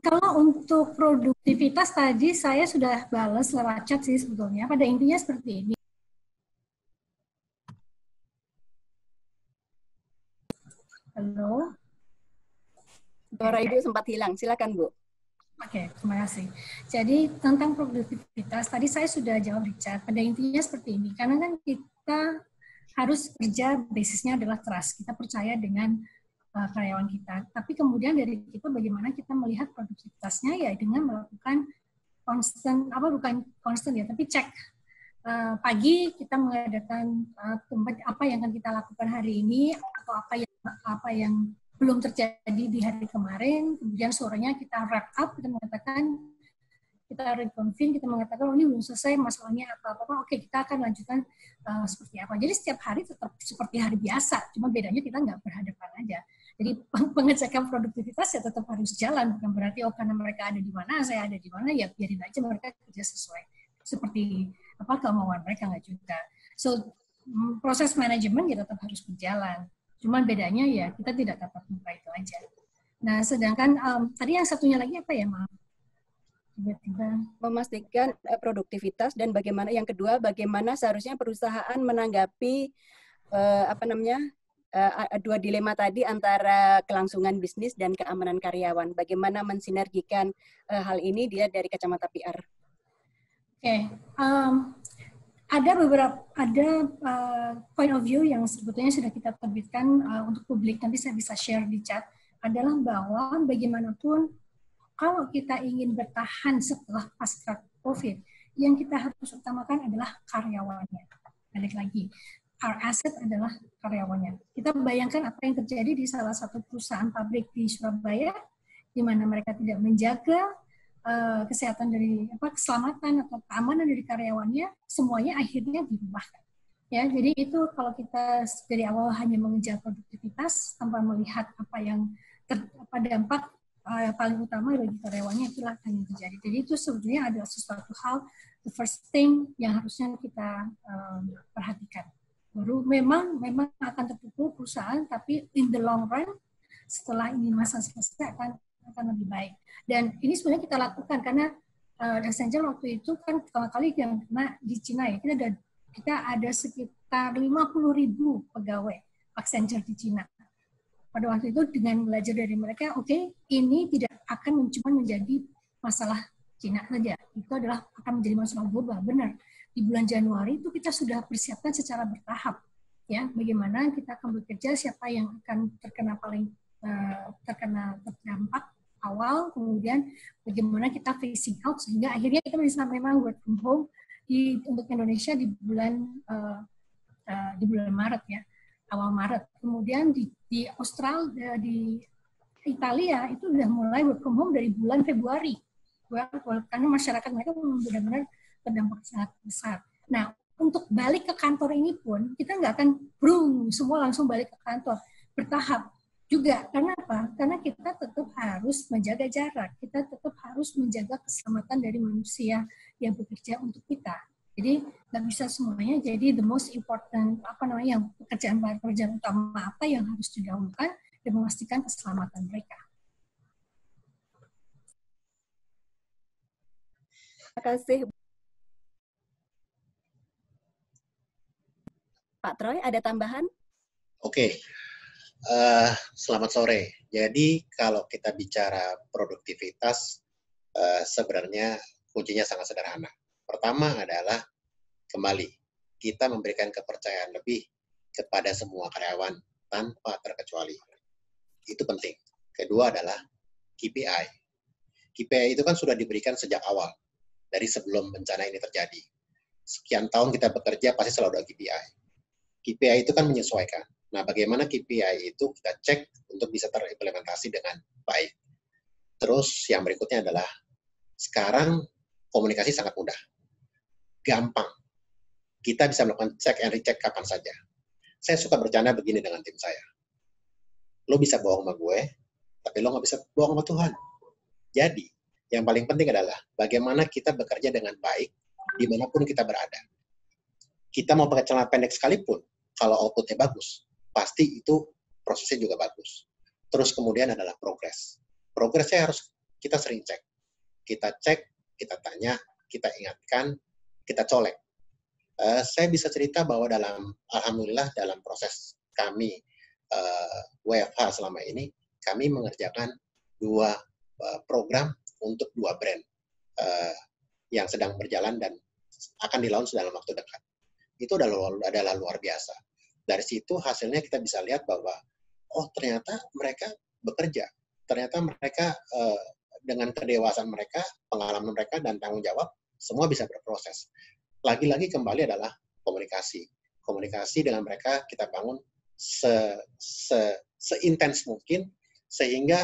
Kalau untuk produktivitas tadi saya sudah balas lewat chat sih sebetulnya. Pada intinya seperti ini. Halo? Suara Ibu sempat hilang, silakan Bu. Oke, terima kasih. Jadi tentang produktivitas, tadi saya sudah jawab di chat. Pada intinya seperti ini, karena kan kita harus kerja, basisnya adalah trust. Kita percaya dengan karyawan kita. Tapi kemudian dari kita bagaimana kita melihat produktivitasnya ya dengan melakukan bukan constant ya, tapi cek. Pagi kita mengadakan apa yang akan kita lakukan hari ini atau apa yang belum terjadi di hari kemarin, kemudian sorenya kita wrap up, kita mengatakan, kita reconvene, kita mengatakan, oh ini belum selesai masalahnya apa-apa, oke kita akan lanjutkan seperti apa. Jadi setiap hari tetap seperti hari biasa, cuma bedanya kita nggak berhadapan aja. Jadi pengecekan produktivitas ya tetap harus jalan, bukan berarti oh karena mereka ada di mana, saya ada di mana, ya biarin aja mereka kerja sesuai seperti apa kemauan mereka, nggak juga. So proses manajemen ya tetap harus berjalan. Cuman bedanya ya kita tidak tatap muka itu aja. Nah, sedangkan tadi yang satunya lagi apa ya, maaf? Tiba-tiba memastikan produktivitas dan bagaimana yang kedua, bagaimana seharusnya perusahaan menanggapi dua dilema tadi antara kelangsungan bisnis dan keamanan karyawan. Bagaimana mensinergikan hal ini dia dari kacamata PR? Oke. Ada point of view yang sebetulnya sudah kita terbitkan untuk publik, nanti saya bisa share di chat, adalah bahwa bagaimanapun kalau kita ingin bertahan setelah pasca COVID, yang kita harus utamakan adalah karyawannya. Balik lagi, our asset adalah karyawannya. Kita bayangkan apa yang terjadi di salah satu perusahaan pabrik di Surabaya, di mana mereka tidak menjaga kesehatan dari keselamatan atau keamanan dari karyawannya, semuanya akhirnya dirubahkan. Ya, jadi itu kalau kita dari awal hanya mengejar produktivitas tanpa melihat apa dampak paling utama bagi karyawannya, itulah yang terjadi. Jadi itu sebetulnya adalah sesuatu hal, the first thing yang harusnya kita perhatikan. Baru memang akan terpukul perusahaan, tapi in the long run setelah ini masa selesai akan lebih baik. Dan ini sebenarnya kita lakukan karena Accenture waktu itu kan pertama kali yang kena di Cina ya, kita ada sekitar 50.000 pegawai Accenture di Cina. Pada waktu itu dengan belajar dari mereka, oke, ini tidak akan cuma menjadi masalah Cina saja, itu adalah akan menjadi masalah global. Benar, di bulan Januari itu kita sudah persiapkan secara bertahap, ya, bagaimana kita akan bekerja, siapa yang akan terdampak awal, kemudian bagaimana kita phasing out sehingga akhirnya kita bisa memang work from home untuk Indonesia di bulan Maret ya, awal Maret. Kemudian di Australia, di Italia itu sudah mulai work from home dari bulan Februari, karena masyarakat mereka benar-benar terdampak sangat besar. Nah, untuk balik ke kantor ini pun kita nggak akan semua langsung balik ke kantor, bertahap. Juga, karena apa? Karena kita tetap harus menjaga jarak, kita tetap harus menjaga keselamatan dari manusia yang bekerja untuk kita. Jadi nggak bisa semuanya. Jadi the most important pekerjaan utama apa yang harus didahulukan dan memastikan keselamatan mereka. Terima kasih. Pak Troy, ada tambahan? Oke. Selamat sore. Jadi kalau kita bicara produktivitas, sebenarnya kuncinya sangat sederhana. Pertama adalah kembali kita memberikan kepercayaan lebih kepada semua karyawan tanpa terkecuali. Itu penting. Kedua adalah KPI. KPI itu kan sudah diberikan sejak awal, dari sebelum bencana ini terjadi. Sekian tahun kita bekerja pasti selalu ada KPI. KPI itu kan menyesuaikan. Nah, bagaimana KPI itu kita cek untuk bisa terimplementasi dengan baik. Terus yang berikutnya adalah sekarang komunikasi sangat mudah. Gampang. Kita bisa melakukan cek and recheck kapan saja. Saya suka bercanda begini dengan tim saya. Lo bisa bohong sama gue, tapi lo nggak bisa bohong sama Tuhan. Jadi, yang paling penting adalah bagaimana kita bekerja dengan baik dimanapun kita berada. Kita mau pakai celana pendek sekalipun, kalau outputnya bagus, pasti itu prosesnya juga bagus. Terus kemudian adalah progres. Progresnya harus kita sering cek. Kita cek, kita tanya, kita ingatkan, kita colek. Saya bisa cerita bahwa alhamdulillah dalam proses kami WFH selama ini, kami mengerjakan 2 program untuk 2 brand yang sedang berjalan dan akan di-launch dalam waktu dekat. Itu adalah luar biasa. Dari situ hasilnya kita bisa lihat bahwa, oh ternyata mereka bekerja. Ternyata mereka dengan kedewasaan mereka, pengalaman mereka, dan tanggung jawab, semua bisa berproses. Lagi-lagi kembali adalah komunikasi. Komunikasi dengan mereka kita bangun seintens mungkin, sehingga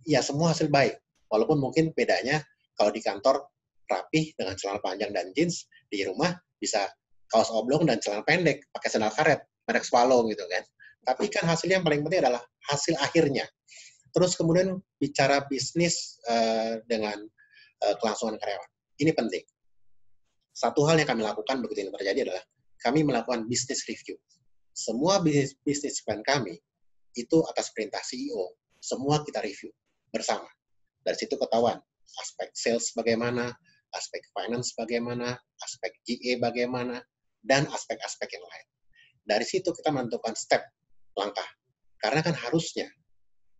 ya semua hasil baik. Walaupun mungkin bedanya kalau di kantor rapih dengan celana panjang dan jeans, di rumah bisa kaos oblong dan celana pendek, pakai sandal karet, merek Swallow gitu kan. Tapi kan hasilnya yang paling penting adalah hasil akhirnya. Terus kemudian bicara bisnis dengan kelangsungan karyawan. Ini penting. Satu hal yang kami lakukan begitu ini terjadi adalah kami melakukan business review. Semua bisnis plan kami itu atas perintah CEO. Semua kita review bersama. Dari situ ketahuan aspek sales bagaimana, aspek finance bagaimana, aspek GA bagaimana, dan aspek-aspek yang lain. Dari situ kita menentukan step, langkah. Karena kan harusnya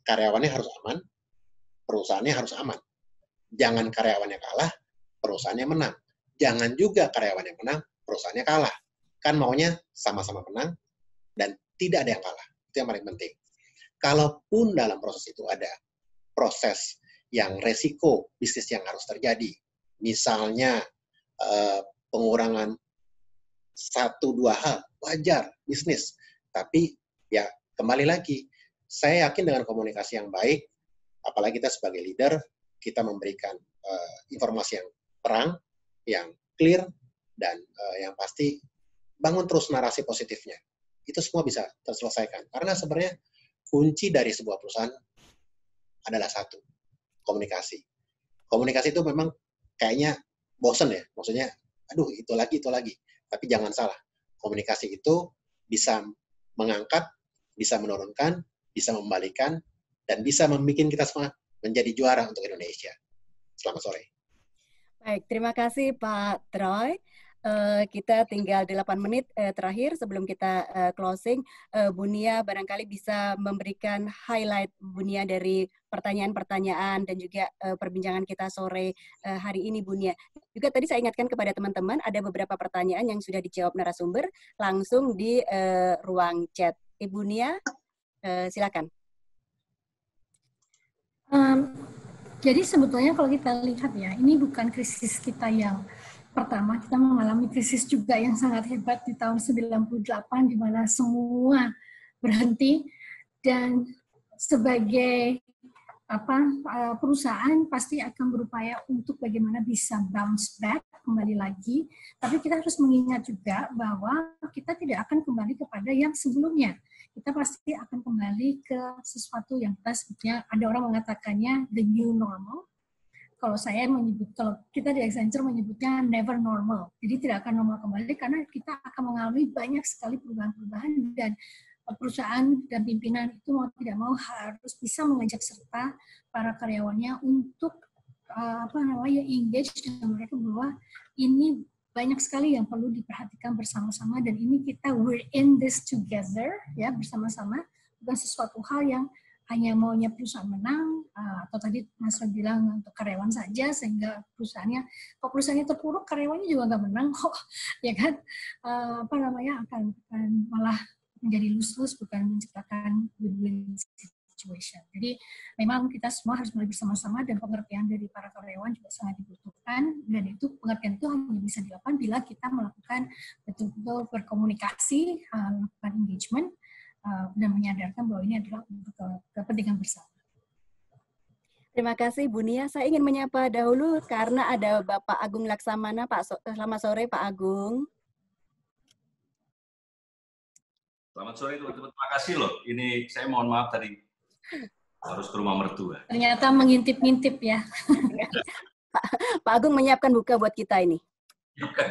karyawannya harus aman, perusahaannya harus aman. Jangan karyawannya kalah, perusahaannya menang. Jangan juga karyawannya menang, perusahaannya kalah. Kan maunya sama-sama menang dan tidak ada yang kalah. Itu yang paling penting. Kalaupun dalam proses itu ada proses yang resiko bisnis yang harus terjadi, misalnya pengurangan 1-2 hal, wajar bisnis. Tapi ya kembali lagi, saya yakin dengan komunikasi yang baik, apalagi kita sebagai leader, kita memberikan informasi yang terang, yang clear, dan yang pasti bangun terus narasi positifnya. Itu semua bisa terselesaikan. Karena sebenarnya kunci dari sebuah perusahaan adalah satu, komunikasi. Komunikasi itu memang kayaknya bosen ya, maksudnya, aduh itu lagi. Tapi jangan salah, komunikasi itu bisa mengangkat, bisa menurunkan, bisa membalikan, dan bisa membuat kita semua menjadi juara untuk Indonesia. Selamat sore. Baik, terima kasih Pak Troy. Kita tinggal 8 menit terakhir sebelum kita closing. Bu Nia barangkali bisa memberikan highlight Bu Nia dari pertanyaan-pertanyaan dan juga perbincangan kita sore hari ini Bu Nia. Juga tadi saya ingatkan kepada teman-teman ada beberapa pertanyaan yang sudah dijawab narasumber langsung di ruang chat. Ibu Nia, silakan. Jadi sebetulnya kalau kita lihat ya, ini bukan krisis kita yang pertama, kita mengalami krisis juga yang sangat hebat di tahun 98 di mana semua berhenti, dan sebagai perusahaan pasti akan berupaya untuk bagaimana bisa bounce back kembali lagi, tapi kita harus mengingat juga bahwa kita tidak akan kembali kepada yang sebelumnya. Kita pasti akan kembali ke sesuatu yang kita sebutnya, ada orang mengatakannya the new normal. Kalau kita di Accenture menyebutnya never normal. Jadi tidak akan normal kembali karena kita akan mengalami banyak sekali perubahan-perubahan, dan perusahaan dan pimpinan itu mau tidak mau harus bisa mengajak serta para karyawannya untuk engage dengan mereka bahwa ini banyak sekali yang perlu diperhatikan bersama-sama, dan ini we're in this together ya, bersama-sama, bukan sesuatu hal yang hanya maunya perusahaan menang, atau tadi Mas Roy bilang untuk karyawan saja, sehingga kalau perusahaannya terpuruk, karyawannya juga nggak menang kok, ya kan, akan malah menjadi lose-lose, bukan menciptakan win-win situation. Jadi memang kita semua harus mulai bersama-sama, dan pengertian dari para karyawan juga sangat dibutuhkan, dan itu pengertian itu hanya bisa dilakukan bila kita melakukan betul-betul berkomunikasi, melakukan engagement, dan menyadarkan bahwa ini adalah untuk kepentingan bersama. Terima kasih Bu Nia. Saya ingin menyapa dahulu karena ada Bapak Agung Laksamana. Selamat sore Pak Agung. Selamat sore teman-teman. Terima kasih loh. Ini saya mohon maaf tadi harus ke rumah mertua. Ternyata mengintip-ngintip ya. Pak Agung menyiapkan buka buat kita ini.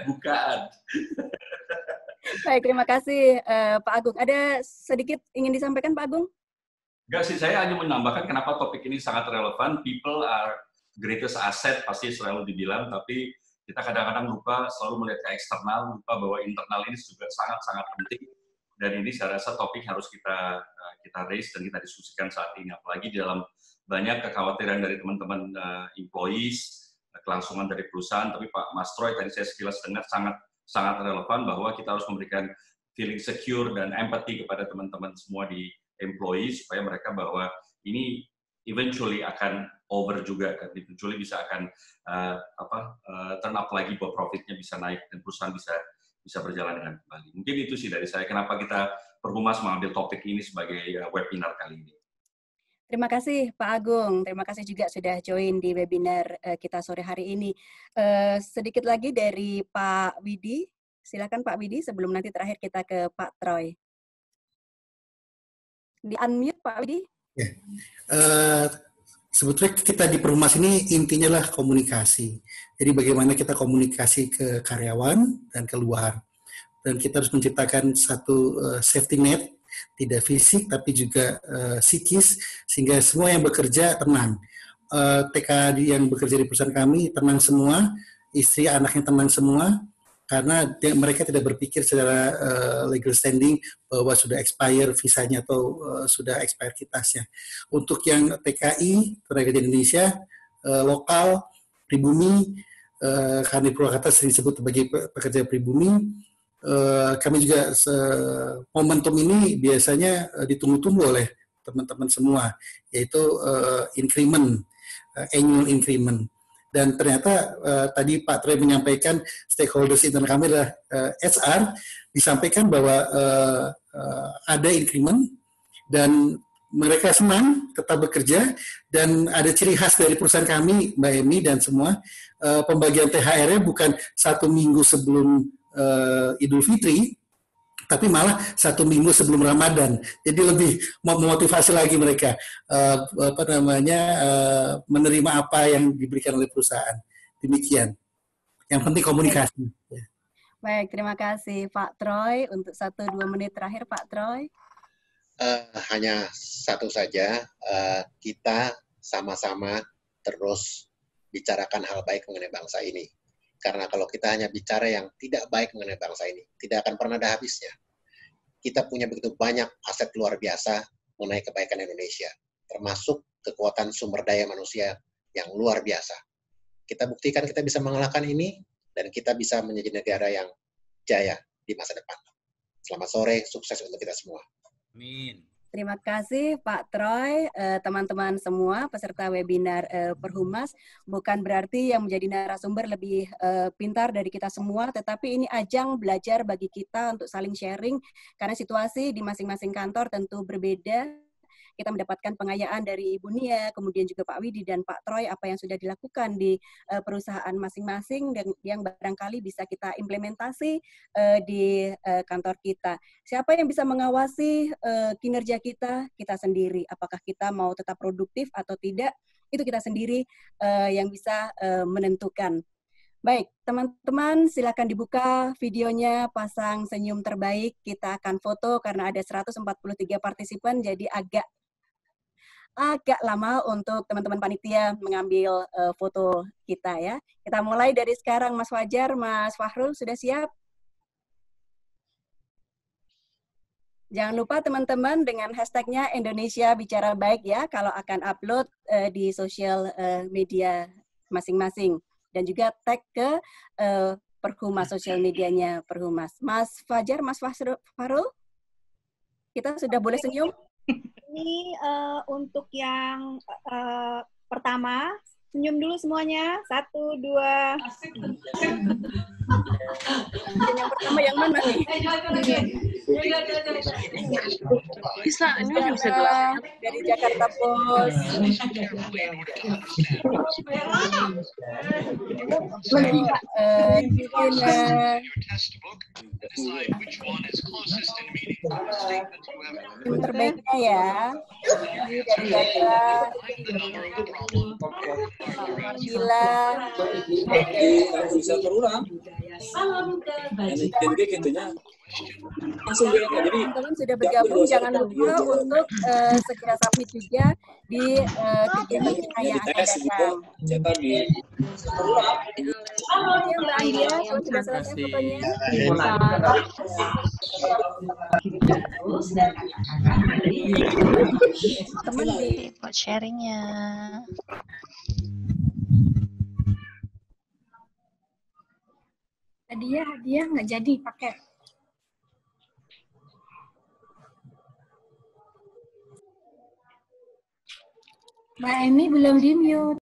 Bukaan. Baik, terima kasih Pak Agung. Ada sedikit ingin disampaikan Pak Agung? Enggak sih, saya hanya menambahkan kenapa topik ini sangat relevan. People are greatest asset, pasti selalu dibilang, tapi kita kadang-kadang lupa selalu melihat ke eksternal, lupa bahwa internal ini juga sangat-sangat penting. Dan ini saya rasa topik harus kita raise dan kita diskusikan saat ini, apalagi dalam banyak kekhawatiran dari teman-teman employees, kelangsungan dari perusahaan. Tapi Pak Mas Troy tadi saya sekilas dengar sangat relevan bahwa kita harus memberikan feeling secure dan empathy kepada teman-teman semua di employees supaya mereka bahwa ini eventually akan over juga, kan, eventually bisa akan turn up lagi bahwa profitnya bisa naik dan perusahaan bisa berjalan dengan kembali. Mungkin itu sih dari saya, kenapa kita Perhumas mengambil topik ini sebagai webinar kali ini. Terima kasih Pak Agung, terima kasih juga sudah join di webinar kita sore hari ini. Sedikit lagi dari Pak Widi, silakan Pak Widi sebelum nanti terakhir kita ke Pak Troy. Di unmute Pak Widi. Ya. Sebetulnya kita di Perhumas ini intinya lah komunikasi. Jadi bagaimana kita komunikasi ke karyawan dan keluar. Dan kita harus menciptakan satu safety net, tidak fisik tapi juga psikis, sehingga semua yang bekerja tenang. TK yang bekerja di perusahaan kami tenang semua, istri anaknya tenang semua, karena mereka tidak berpikir secara legal standing bahwa sudah expire visanya atau sudah expire kitasnya. Untuk yang TKI, tenaga kerja Indonesia, lokal, pribumi, karena di Purwakarta sering disebut sebagai pekerja pribumi, kami juga momentum ini biasanya ditunggu-tunggu oleh teman-teman semua, yaitu increment, annual increment. Dan ternyata tadi Pak Troy menyampaikan stakeholders internal kami adalah HR, disampaikan bahwa ada increment dan mereka senang tetap bekerja, dan ada ciri khas dari perusahaan kami, Mbak Emi dan semua, pembagian THR-nya bukan 1 minggu sebelum Idul Fitri, tapi malah 1 minggu sebelum Ramadan. Jadi lebih memotivasi lagi mereka menerima apa yang diberikan oleh perusahaan. Demikian. Yang penting komunikasi. Baik, terima kasih Pak Troy. Untuk 1-2 menit terakhir Pak Troy. Hanya satu saja, kita sama-sama terus bicarakan hal baik mengenai bangsa ini. Karena kalau kita hanya bicara yang tidak baik mengenai bangsa ini, tidak akan pernah ada habisnya. Kita punya begitu banyak aset luar biasa mengenai kebaikan Indonesia, termasuk kekuatan sumber daya manusia yang luar biasa. Kita buktikan kita bisa mengalahkan ini, dan kita bisa menjadi negara yang jaya di masa depan. Selamat sore, sukses untuk kita semua. Amin. Terima kasih Pak Troy, teman-teman semua peserta webinar Perhumas. Bukan berarti yang menjadi narasumber lebih pintar dari kita semua, tetapi ini ajang belajar bagi kita untuk saling sharing, karena situasi di masing-masing kantor tentu berbeda. Kita mendapatkan pengayaan dari Ibu Nia, kemudian juga Pak Widi dan Pak Troy, apa yang sudah dilakukan di perusahaan masing-masing dan yang barangkali bisa kita implementasi di kantor kita. Siapa yang bisa mengawasi kinerja kita? Kita sendiri. Apakah kita mau tetap produktif atau tidak? Itu kita sendiri yang bisa menentukan. Baik, teman-teman silakan dibuka videonya, pasang senyum terbaik. Kita akan foto karena ada 143 partisipan, jadi agak lama untuk teman-teman panitia mengambil foto kita ya. Kita mulai dari sekarang, Mas Fajar, Mas Fahrul, sudah siap? Jangan lupa teman-teman dengan hashtagnya Indonesia Bicara Baik ya, kalau akan upload di sosial media masing-masing. Dan juga tag ke Perhumas, sosial medianya Perhumas. Mas Fajar, Mas Fahrul, kita sudah boleh senyum? Ini untuk yang pertama, senyum dulu semuanya. 1, 2. Yang pertama yang mana nih? Bisa, ini bisa gelas. Dari Jakarta Post. Yang terbaiknya ya. Ini dari Jakarta. Gila. Bisa terulang. Yang gitunya langsung dia jadi teman-teman sudah bergabung, jangan lupa untuk segera submit juga di kegiatan kita yang akan datang. cetak di Oke, Mbak Andia, kalau sudah selesai fotonya. Teman buat sharingnya. Hadiah nggak jadi pakai. Mbak Eni belum di mute.